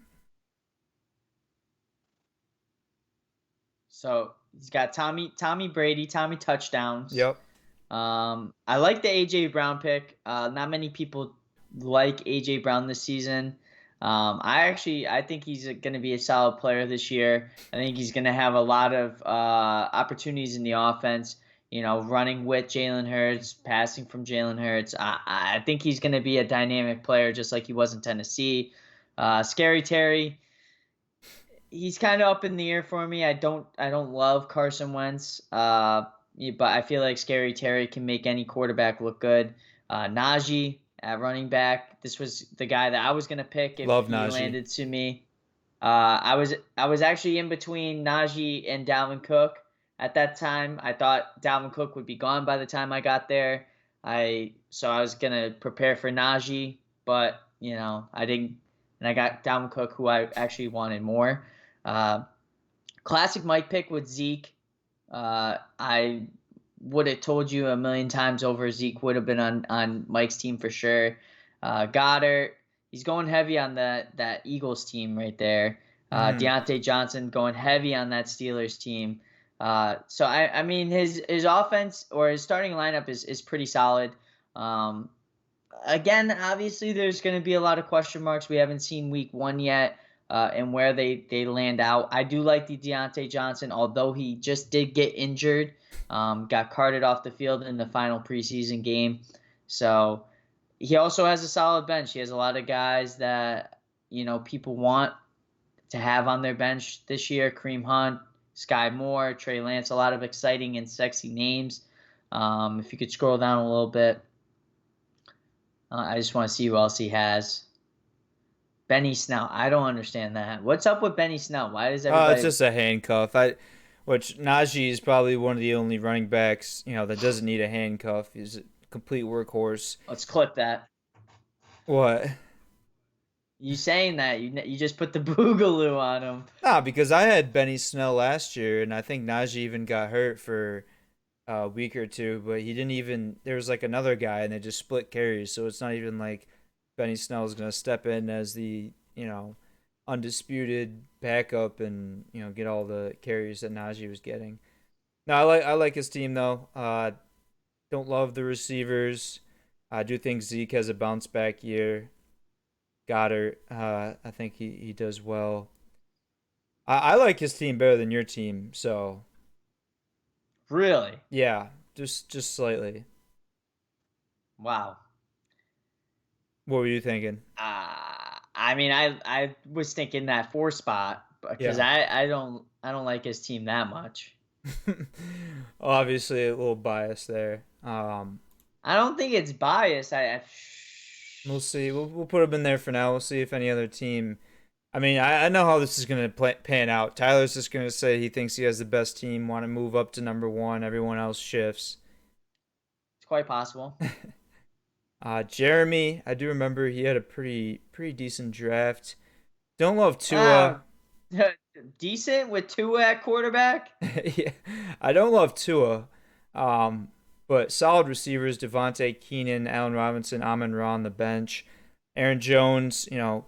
So he's got Tommy Brady, Tommy touchdowns. Yep. I like the AJ Brown pick. Not many people like AJ Brown this season. I think he's going to be a solid player this year. I think he's going to have a lot of opportunities in the offense. Running with Jalen Hurts, passing from Jalen Hurts. I think he's going to be a dynamic player, just like he was in Tennessee. Scary Terry, he's kind of up in the air for me. I don't love Carson Wentz. But I feel like Scary Terry can make any quarterback look good. Najee at running back. This was the guy that I was gonna pick if Love he Najee. landed to me. I was actually in between Najee and Dalvin Cook at that time. I thought Dalvin Cook would be gone by the time I got there. I was gonna prepare for Najee, but I didn't, and I got Dalvin Cook, who I actually wanted more. Uh, Classic Mike pick with Zeke. I would have told you a million times over Zeke would have been on Mike's team for sure. Goddard, he's going heavy on that Eagles team right there. Mm-hmm. Deontay Johnson going heavy on that Steelers team. So I mean his offense or his starting lineup is pretty solid. Um, Again, obviously, there's going to be a lot of question marks. We haven't seen week 1 yet, and where they land out. I do like the Deontay Johnson, although he just did get injured, got carted off the field in the final preseason game. So he also has a solid bench. He has a lot of guys that people want to have on their bench this year. Kareem Hunt, Sky Moore, Trey Lance, a lot of exciting and sexy names. If you could scroll down a little bit. I just want to see who else he has. Benny Snell. I don't understand that. What's up with Benny Snell? Why does It's everybody? just a handcuff. Which Najee is probably one of the only running backs, that doesn't need a handcuff. He's a complete workhorse. Let's clip that. What? You saying that you just put the boogaloo on him? Nah, because I had Benny Snell last year, and I think Najee even got hurt for a week or two, but he didn't even. There was like another guy, and they just split carries, so it's not even like Benny Snell is gonna step in as the undisputed backup and get all the carries that Najee was getting. No, I like his team though. Don't love the receivers. I do think Zeke has a bounce back year. Goddard, I think he does well. I like his team better than your team, so Really? yeah, just slightly. Wow. What were you thinking? I mean, I was thinking that 4 spot because Yeah. I don't like his team that much. Obviously, a little bias there. I don't think it's biased. We'll see. We'll put him in there for now. We'll see if any other team. I mean, I know how this is going to pan out. Tyler's just going to say he thinks he has the best team, want to move up to number one. Everyone else shifts. It's quite possible. Jeremy, I do remember he had a pretty decent draft. Don't love Ah, Tua. decent with Tua at quarterback. Yeah, I don't love Tua. Um, but solid receivers: Devonte, Keenan, Allen Robinson, Amon-Ra on the bench. Aaron Jones, we'll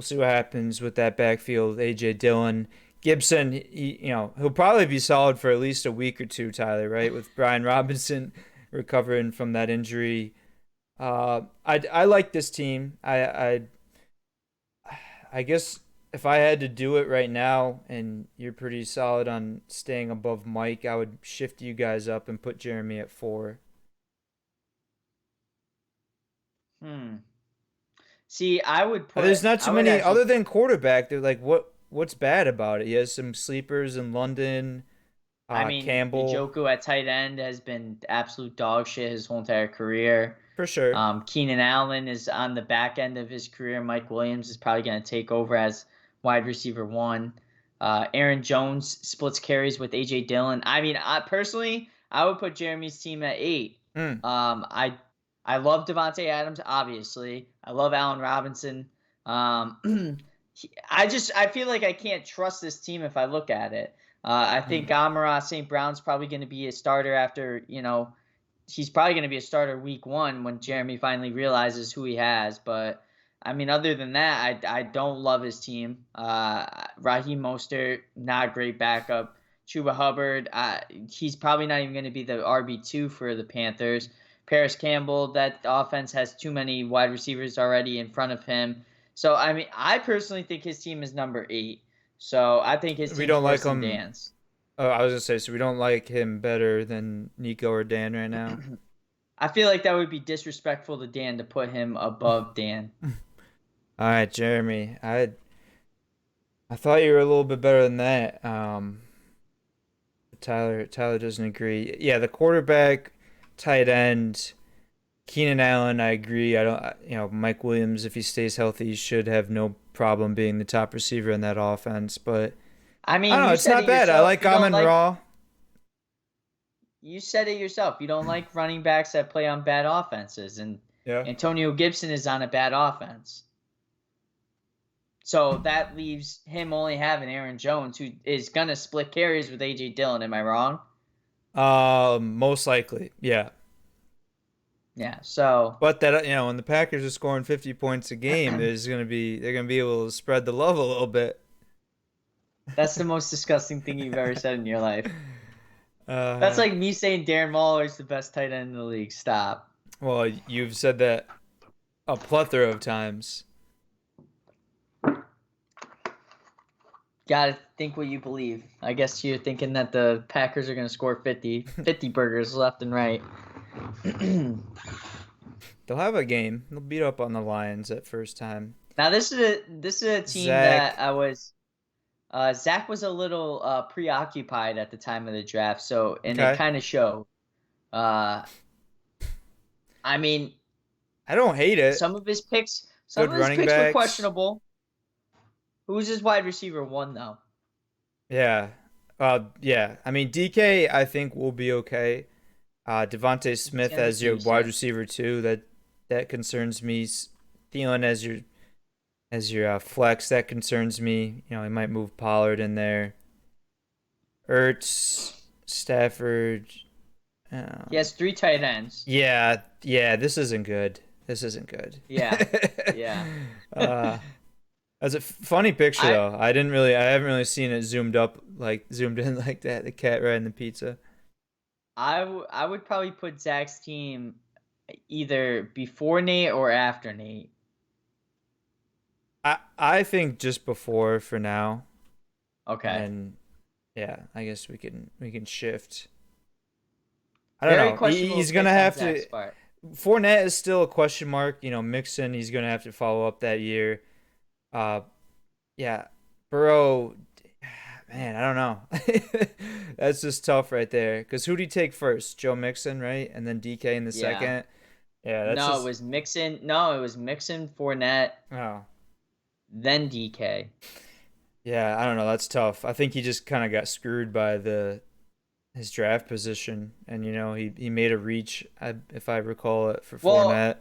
see what happens with that backfield. AJ Dillon, Gibson, he'll probably be solid for at least a week or two. Tyler, right? With Brian Robinson recovering from that injury. I like this team. I guess if I had to do it right now, and you're pretty solid on staying above Mike, I would shift you guys up and put Jeremy at 4. Hmm. See, I would There's put. not too I would many actually. other than quarterback. They're like, what's bad about it? He has some sleepers in London, I mean, Campbell Njoku at tight end has been absolute dog shit his whole entire career. for sure. Keenan Allen is on the back end of his career. Mike Williams is probably going to take over as wide receiver 1. Aaron Jones splits carries with AJ Dillon. I mean, personally, I would put Jeremy's team at 8. Mm. I love Devonte Adams, obviously. I love Allen Robinson. I feel like I can't trust this team if I look at it. I think Mm. Amara St. Brown's probably going to be a starter after, he's probably going to be a starter week 1 when Jeremy finally realizes who he has. But I mean, other than that, I don't love his team. Raheem Mostert, not a great backup. Chuba Hubbard, he's probably not even going to be the RB2 for the Panthers. Paris Campbell, that offense has too many wide receivers already in front of him. So I mean, I personally think his team is number 8. So I think his We team's don't like worse than him. Dan's. Oh, I was gonna say, so we don't like him better than Nico or Dan right now. I feel like that would be disrespectful to Dan to put him above Dan. All right, Jeremy. I thought you were a little bit better than that. Tyler doesn't agree. Yeah, the quarterback, tight end. Keenan Allen, I agree. I don't, Mike Williams, if he stays healthy, should have no problem being the top receiver in that offense. But I I mean, don't know. you It's said not it bad. I yourself. like Amon Ra. You said it yourself. You don't like running backs that play on bad offenses, and Yeah. Antonio Gibson is on a bad offense. So that leaves him only having Aaron Jones, who is gonna split carries with AJ Dillon. Am I wrong? Most likely, yeah. Yeah. So But that when the Packers are scoring 50 points a game, they're gonna be able to spread the love a little bit. that's the most disgusting thing you've ever said in your life. That's Uh, like me saying Darren Waller is the best tight end in the league. Stop. well, you've said that a plethora of times. Gotta think what you believe. I guess you're thinking that the Packers are gonna score 50 burgers left and right. They'll have a game. They'll beat up on the Lions at first time. Now this is a team that Zach, I was Zach was a little preoccupied at the time of the draft, so and it okay. kind of showed. Uh, I mean, I don't hate it. some Good of his running picks were backs. questionable. Who's his wide receiver one though? Yeah. Yeah. I mean, DK, I think will be okay. Devonte He's Smith gonna be as your wide decent. receiver too. That concerns me. Thielen as your flex, that concerns me. He might move Pollard in there. Ertz, Stafford. He has three tight ends. Yeah. This isn't good. This isn't good. Yeah, yeah. uh, That's a funny picture I though. I haven't really seen it zoomed in like that. The cat riding the pizza. I would probably put Zach's team either before Nate or after Nate. I think just before for now, and Okay. then yeah, I guess we can shift. I don't Very know. questionable He's gonna pick on have to. Zach's part. Fournette is still a question mark. Mixon, he's gonna have to follow up that year. Uh, yeah, Burrow, man, I don't know. That's just tough right there. Because who do you take first? Joe Mixon, right? And then DK in the Yeah. second. Yeah, that's No, it just. was Mixon. No, it was Mixon, Fournette, Oh, then DK. yeah, I don't know. That's tough. I think he just kind of got screwed by his draft position. And, he made a reach, if I recall it, for Well, Fournette.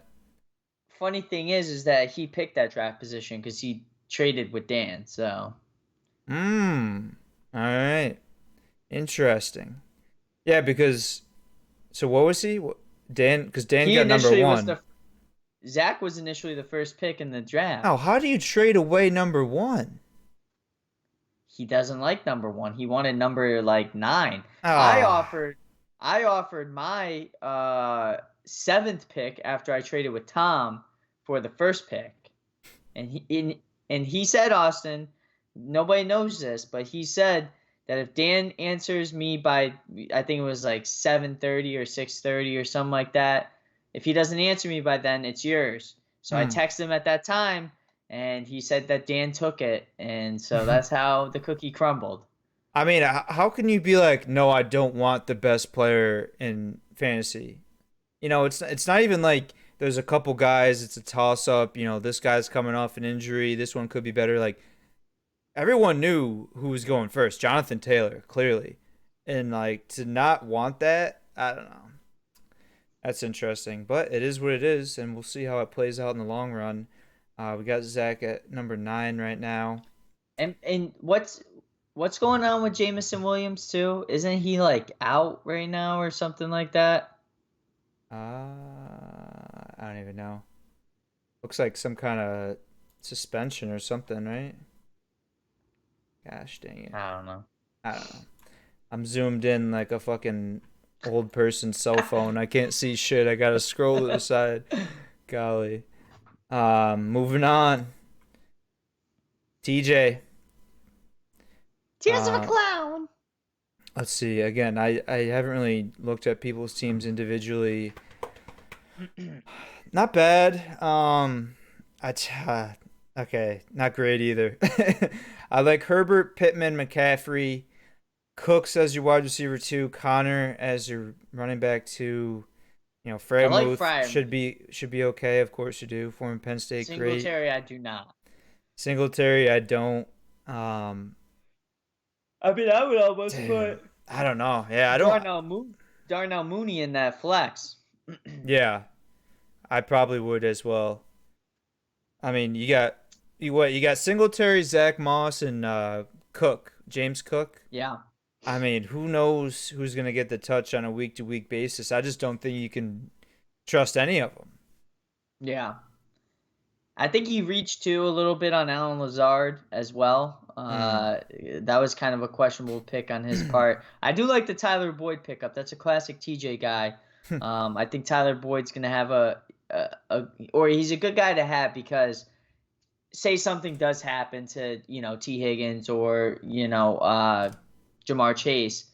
funny thing is that he picked that draft position because he traded with Dan. So All right. Interesting. Yeah, because. So what was he? Dan? Because Dan he got number initially was one. the Zach was initially the first pick in the draft. Oh, how do you trade away number one? He doesn't like number one. He wanted number like 9. I Ah, offered I offered my seventh pick after I traded with Tom for the first pick. And he said, Austin, nobody knows this, but he said that if Dan answers me by I think it was like 7:30 or 6:30 or something like that, if he doesn't answer me by then, it's yours. So I hmm. texted him at that time and he said that Dan took it, and so that's how the cookie crumbled. I mean, how can you be like, no, I don't want the best player in fantasy? It's not even like there's a couple guys. It's a toss up. This guy's coming off an injury. This one could be better. Like everyone knew who was going first. Jonathan Taylor, clearly, and like to not want that, I don't know. That's interesting, but it is what it is, and we'll see how it plays out in the long run. We got Zach at number 9 right now. And what's going on with Jamison Williams too? Isn't he like out right now or something like that? I don't even know. Looks like some kind of suspension or something, right? Gosh dang it. I don't know. I don't know. I'm zoomed in like a fucking old person's cell phone. I can't see shit. I gotta scroll to the side. Golly. Moving on. TJ. Tears of a Uh, clown. let's see. Again, I haven't really looked at people's teams individually. Not bad. Okay, not great either. I like Herbert, Pittman, McCaffrey, Cooks as your wide receiver 2, Connor as your running back 2, I like Freiermuth should Fryer. be okay. Of course you do. Former Penn State, great. Singletary, I do not. Singletary, I don't. Um, I mean, I would almost Damn, put I don't know. Yeah, I don't. Darnell Moon, Darnell Mooney in that flex. Yeah, I probably would as well. I mean, you got Singletary, Zach Moss, and Cook, James Cook. Yeah, I mean, who knows who's gonna get the touch on a week to week basis? I just don't think you can trust any of them. yeah. I think he reached too a little bit on Alan Lazard as well. Mm. That was kind of a questionable pick on his part. I do like the Tyler Boyd pickup. That's a classic TJ guy. I think Tyler Boyd's gonna have or he's a good guy to have because say something does happen to T Higgins or Jamar Chase,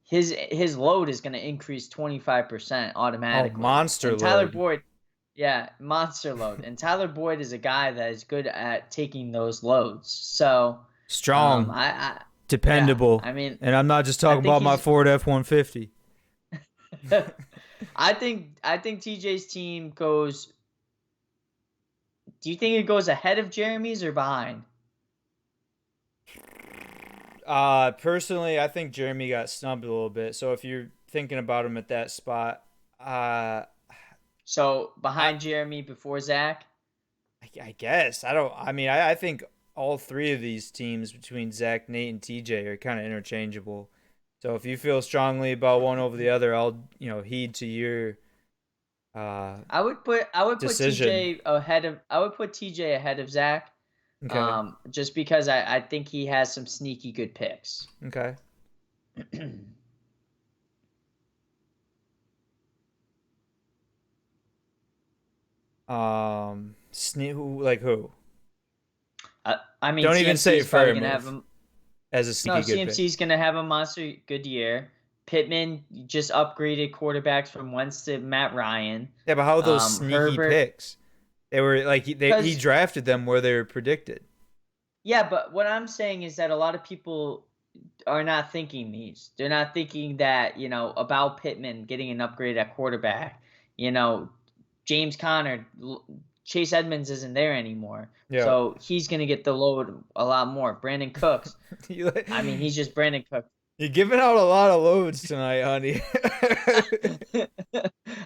his load is gonna increase 25% Oh, automatically. monster And Tyler load. Boyd, yeah, monster load. And Tyler Boyd is a guy that is good at taking those loads. So, Strong, yeah, dependable. I mean, And I'm not just I talking think about my he's, Ford F-150. I think TJ's team goes. Do you think it goes ahead of Jeremy's or behind? Personally, I think Jeremy got snubbed a little bit. So if you're thinking about him at that spot, So I behind Jeremy before Zach. I guess I don't. I mean, I think all three of these teams between Zach, Nate, and TJ are kind of interchangeable. So if you feel strongly about one over the other, I'll heed to your uh I would put decision. TJ ahead of Zach, Okay. just because I think he has some sneaky good picks. Okay. Who, like who? I mean, Don't even CMC say is probably gonna have Fairmouth him. as a No, sneaky good pick. CMC's gonna have a monster good year. Pittman just upgraded quarterbacks from Wentz to Matt Ryan. Yeah, but how are those sneaky Herbert, picks? They were like he because drafted them where they were predicted. yeah, but what I'm saying is that a lot of people are not thinking these. They're not thinking that, about Pittman getting an upgrade at quarterback. You know, James Conner, Chase Edmonds isn't there anymore. Yeah. So he's going to get the load a lot more. Brandon Cooks, You I mean, he's just Brandon Cooks. You're giving out a lot of loads tonight, honey.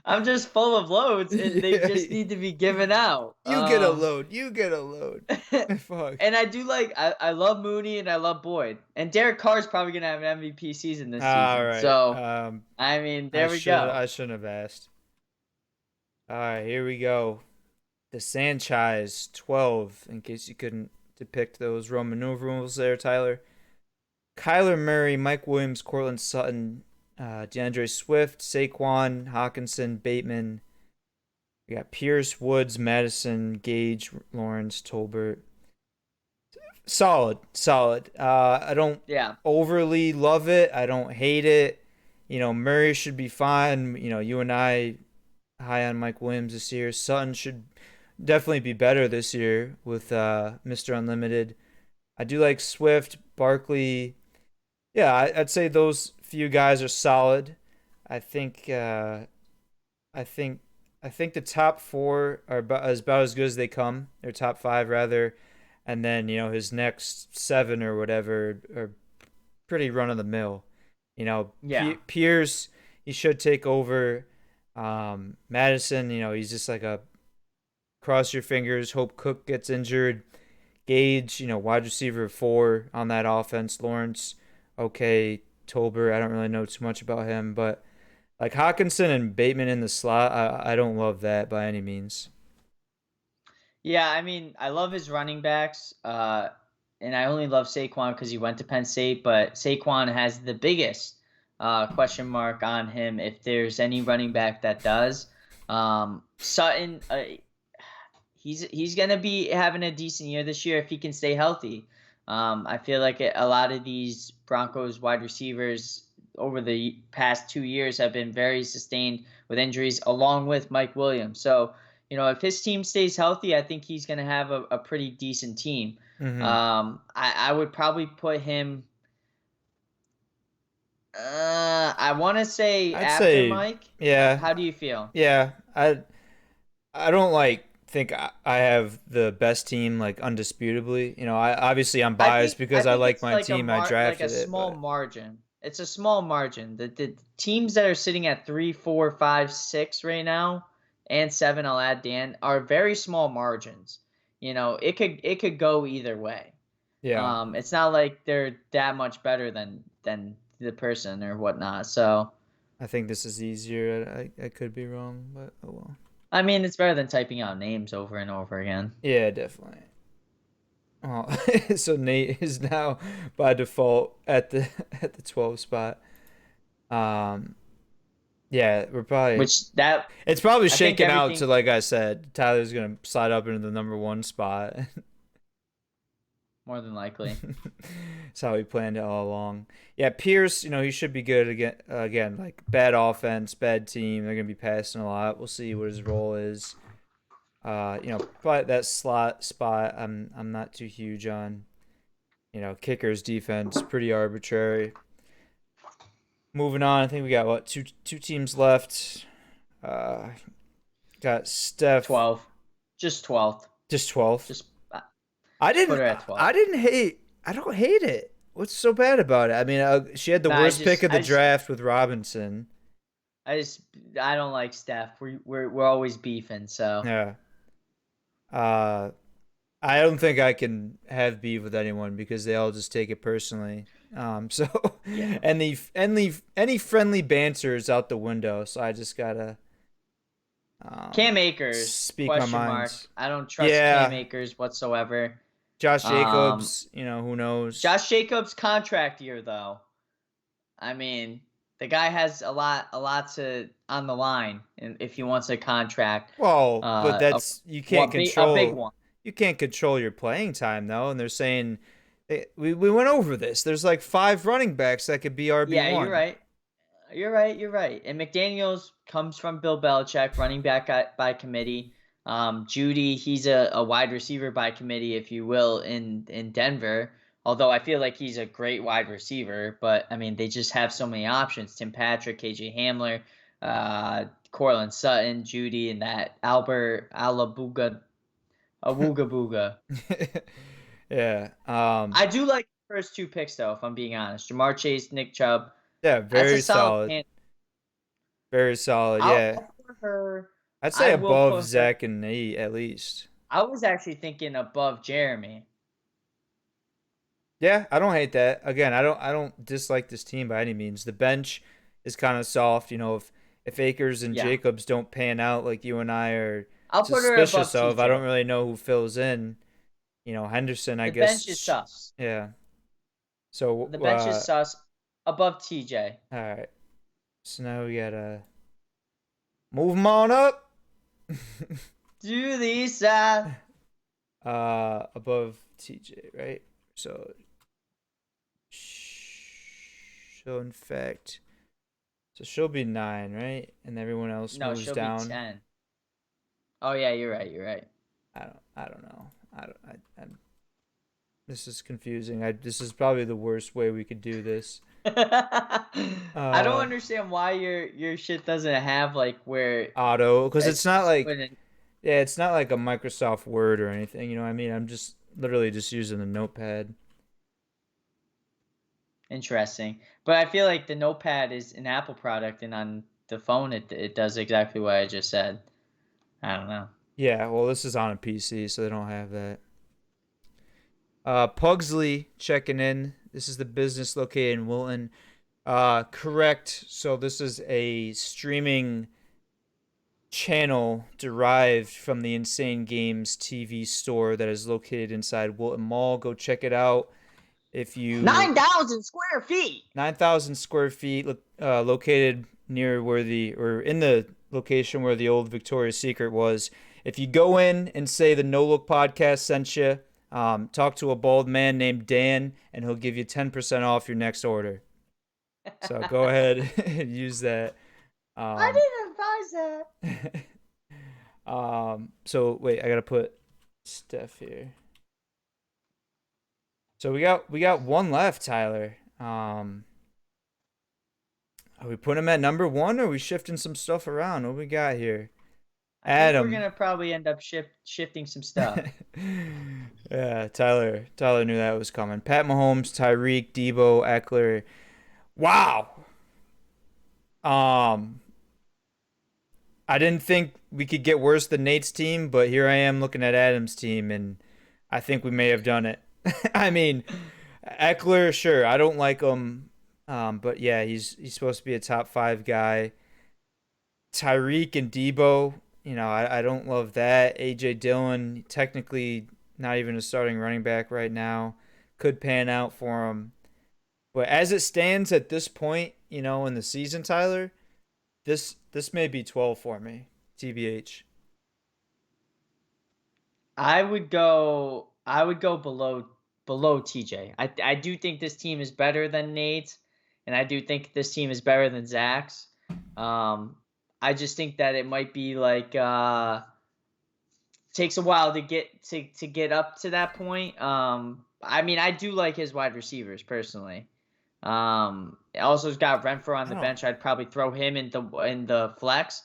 I'm just full of loads and they Yeah, just need to be given out. you get a load. You get a load. Fuck. And I do I love Mooney and I love Boyd. And Derek Carr's probably going to have an MVP season this All season. right. So, I mean, I there we should go. I shouldn't have asked. All right, here we go. The Sanchez 12, in case you couldn't depict those Roman numerals there, Tyler. Kyler Murray, Mike Williams, Cortland Sutton, DeAndre Swift, Saquon, Hawkinson, Bateman. We got Pierce, Woods, Madison, Gage, Lawrence, Tolbert. Solid, solid. I don't Yeah. overly love it. I don't hate it. Murray should be fine. You and I high on Mike Williams this year. Sutton should definitely be better this year with Mr. Unlimited. I do like Swift, Barkley. Yeah, I'd say those few guys are solid. I think I think I think the top four are about as good as they come. Their top five rather, and then his next seven or whatever are pretty run of the mill. Yeah. Pierce, he should take over. Madison, he's just like a cross your fingers, hope Cook gets injured. Gage, wide receiver four on that offense. Lawrence, okay. Tolbert, I don't really know too much about him, but like Hawkinson and Bateman in the slot, I don't love that by any means. Yeah, I mean, I love his running backs. And I only love Saquon because he went to Penn State, but Saquon has the biggest question mark on him if there's any running back that does. Sutton, he's gonna be having a decent year this year if he can stay healthy. I feel like a lot of these Broncos wide receivers over the past 2 years have been very sustained with injuries, along with Mike Williams. So, if his team stays healthy, I think he's going to have a pretty decent team. Mm-hmm. I would probably put him I want to say I'd after say, Mike. yeah, How do you feel? yeah. I don't like think I have the best team like undisputably. I obviously I'm I biased think I because I think like it's my like team. I like a drafted it, small but margin. It's a small margin. The teams that are sitting at 3, 4, 5, 6 right now, and 7, I'll add Dan, are very small margins. It could go either way. yeah, It's not like they're that much better than the person or whatnot. So I think this is easier. I could be wrong, but oh well. I mean, it's better than typing out names over and over again. Yeah, definitely. Oh, so Nate is now by default at the at the 12 spot. Um, yeah, we're probably Which that it's probably I think shaking out to everything like I said, Tyler's gonna slide up into the number one spot. more than likely. That's how we planned it all along. Yeah, Pierce, he should be good again. Again, like bad offense, bad team. They're gonna be passing a lot. We'll see what his role is. Probably that slot spot. I'm not too huge on. Kickers defense pretty arbitrary. Moving on, I think we got what two teams left. Uh, got Steph 12. Just 12th. just 12th. Just I put didn't her at I 12. didn't hate I don't hate it. What's so bad about it? I mean, she had the Nah, I worst pick just of the I just draft with Robinson. I just I don't like Steph. We're always beefing, so Yeah. Uh I don't think I can have beef with anyone because they all just take it personally. So yeah. any friendly banter is out the window. So I just gotta Cam Akers, speak my question mind. mark. I don't trust Cam Yeah, Akers whatsoever. Josh Um, Jacobs. Who knows? Josh Jacobs contract year though. I mean, the guy has a lot to on the line, and if he wants a contract, Well, but a that's you can't what a big control. one. You can't control your playing time though, and they're saying we went over this. There's like five running backs that could be RB Yeah, you're one. right. You're right. You're right. And McDaniel's comes from Bill Belichick, running back by committee. Judy, he's a wide receiver by committee, if you will, in Denver. Although I feel like he's a great wide receiver, but I mean they just have so many options: Tim Patrick, KJ Hamler, Cortland Sutton, Judy, and that Albert Alabuga Awuga Booga. Yeah. I do like the first two picks though, if I'm being honest. Jamar Chase, Nick Chubb. Yeah. That's a Very solid solid. hand. Very solid. I'll Yeah. put her. I'd say I will above put her. Zach and Nate at least. I was actually thinking above Jeremy. Yeah, I don't hate that. Again, I don't dislike this team by any means. The bench is kind of soft. If Akers and Yeah, Jacobs don't pan out like you and I are I'll put her suspicious above of, I don't TJ. really know who fills in. Henderson, I The bench guess. is sus. Yeah. So, The bench is sus. Above TJ. all right. So now we gotta move them on up. Do the east side. Above TJ, right? So, in fact, so she'll be 9, right? And everyone else No, moves she'll be down. 10. Oh yeah, you're right. You're right. I don't know. I don't. This is confusing. This is probably the worst way we could do this. I don't Uh, understand why your shit doesn't have like where Auto, because it's it's not just like, put in. yeah, it's not like a Microsoft Word or anything. You know what I mean? I'm just literally just using the notepad. Interesting. But I feel like the notepad is an Apple product, and on the phone it does exactly what I just said. I don't know. Yeah, well, this is on a PC, so they don't have that. Pugsley checking in. This is the business located in Wilton. Correct. So this is a streaming channel derived from the Insane Games TV store that is located inside Wilton Mall. Go check it out. If you 9,000 square feet. 9,000 square feet, located near or in the location where the old Victoria's Secret was. If you go in and say the No Look podcast sent you, talk to a bald man named Dan, and he'll give you 10% off your next order. So go ahead and use that. I Um, didn't advise that. so wait, I gotta put Steph here. So we got one left, Tyler. Are we putting him at number one, or are we shifting some stuff around? What we got here? I think we're Adam. gonna probably end up shifting some stuff. Yeah, Tyler knew that was coming. Pat Mahomes, Tyreek, Debo, Eckler. Wow. Um, I didn't think we could get worse than Nate's team, but here I am looking at Adam's team, and I think we may have done it. I mean, Eckler, sure, I don't like him, but yeah, he's supposed to be a top five guy. Tyreek and Debo, I don't love that. AJ Dillon, technically not even a starting running back right now, could pan out for him. But as it stands at this point, in the season, Tyler, this may be 12 for me, TBH. I would go below TJ. I do think this team is better than Nate's, and I do think this team is better than Zach's. Um, I just think that it might be like takes a while to get up to that point. I mean, I do like his wide receivers personally. Also has got Renfro on I the don't. bench. I'd probably throw him in the flex,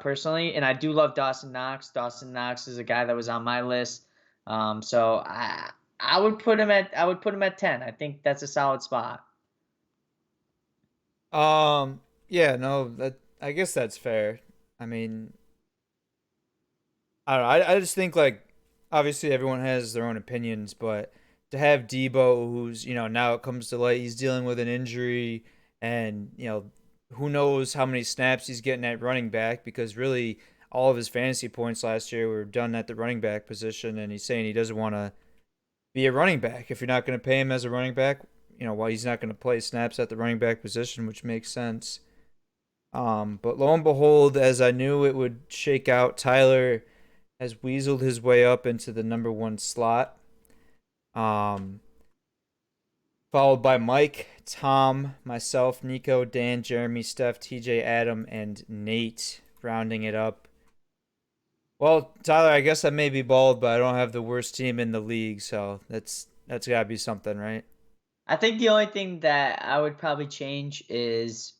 personally, and I do love Dawson Knox. Dawson Knox is a guy that was on my list. So I would put him at 10. I think that's a solid spot. Yeah, no, that I guess that's fair. I mean, I don't know. I just think like obviously everyone has their own opinions, but to have Debo, who's now it comes to light he's dealing with an injury, and who knows how many snaps he's getting at running back because really all of his fantasy points last year were done at the running back position, and he's saying he doesn't want to be a running back if you're not going to pay him as a running back. While he's not going to play snaps at the running back position, which makes sense. But lo and behold, as I knew it would shake out, Tyler has weaseled his way up into the number one slot. Um, Followed by Mike, Tom, myself, Nico, Dan, Jeremy, Steph, TJ, Adam, and Nate, rounding it up. Well, Tyler, I guess I may be bald, but I don't have the worst team in the league, so that's gotta be something, right? I think the only thing that I would probably change is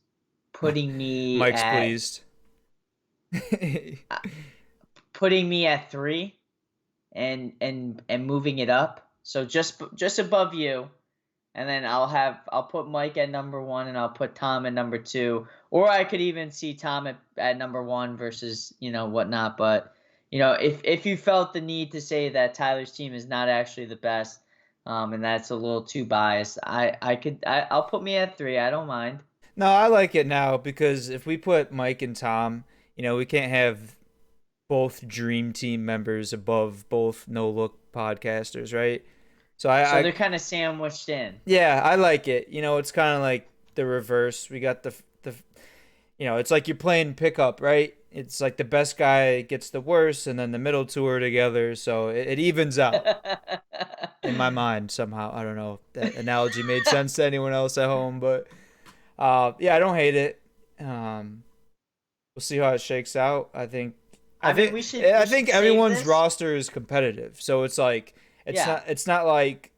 putting me Mike's at pleased. uh, putting me at 3 and moving it up. So just above you, and then I'll put Mike at number 1 and I'll put Tom at number 2, or I could even see Tom at number 1 versus whatnot. But if you felt the need to say that Tyler's team is not actually the best, and that's a little too biased, I'll put me at 3. I don't mind. No, I like it now because if we put Mike and Tom, we can't have both dream team members above both no look podcasters, right? So So I they're kind of sandwiched in. yeah, I like it. It's kind of like the reverse. We got the it's like you're playing pickup, right? It's like the best guy gets the worst, and then the middle two are together, so it evens out in my mind somehow. I don't know if that analogy made sense to anyone else at home, but yeah, I don't hate it. Um, we'll see how it shakes out. I think I I mean, think we should I we should think save everyone's this. roster is competitive, so it's like Yeah. it's not like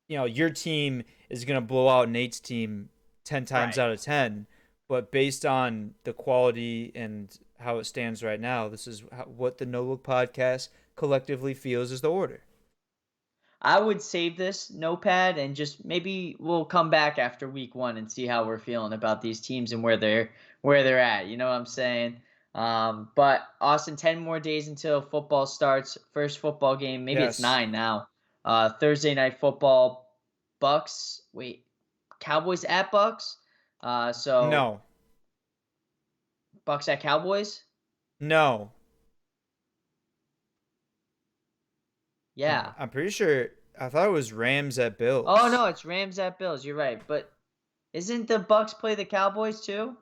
your team is gonna blow out Nate's team 10 times Right. out of 10, but based on the quality and how it stands right now, this is what the No Look podcast collectively feels is the order. I would save this notepad and just maybe we'll come back after week 1 and see how we're feeling about these teams and where they're at. You know what I'm saying? But Austin, 10 more days until football starts. First football game, maybe it's Yes. 9 now. Thursday night football, Bucks. Wait, Cowboys at Bucks. So No. Bucks at Cowboys. No. Yeah. I'm pretty sure. I thought it was Rams at Oh Bills. no, it's Rams at Bills. You're right, but isn't the Bucks play the Cowboys too?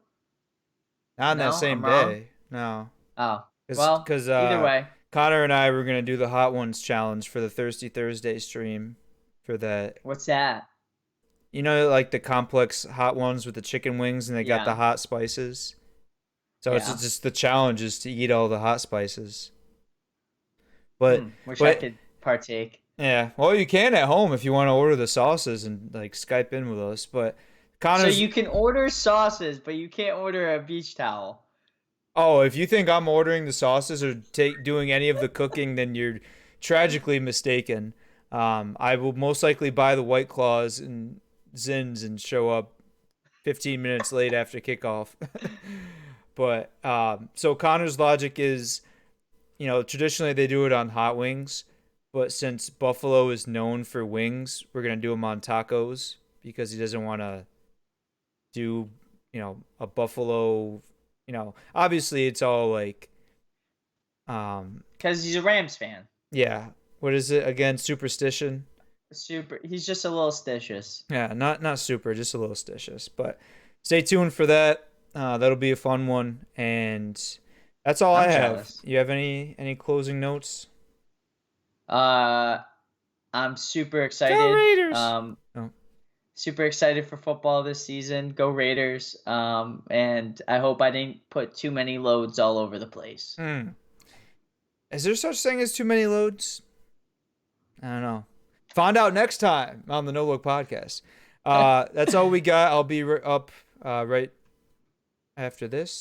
Not on that No, same I'm wrong. day. No. Oh, Because well, cause, either way. Connor and I were going to do the Hot Ones challenge for the Thirsty Thursday stream for that. What's that? Like the complex hot ones with the chicken wings and they got the Yeah, hot spices. So it's yeah. just the challenge is to eat all the hot spices. But Wish I but could partake. yeah, well you can at home if you want to order the sauces and like Skype in with us. But So Connor's. you can order sauces, but you can't order a beach towel. Oh, if you think I'm ordering the sauces or doing any of the cooking, then you're tragically mistaken. I will most likely buy the White Claws and Zins and show up 15 minutes late after kickoff. But so Connor's logic is, traditionally they do it on hot wings, but since Buffalo is known for wings, we're gonna do them on tacos because he doesn't want to do, a Buffalo. Obviously it's all like, Because he's a Rams fan. yeah. What is it again? Superstition. Super. He's just a little stitious. Yeah, not super, just a little stitious. But stay tuned for that. That'll be a fun one, and that's all I I'm have. jealous. You have any closing notes? Uh, I'm super Go excited. Raiders! Oh. Super excited for football this season. Go Raiders. And I hope I didn't put too many loads all over the place. Is there such thing as too many loads? I don't know. Find out next time on the No Look podcast. That's all we got. I'll be up right after this.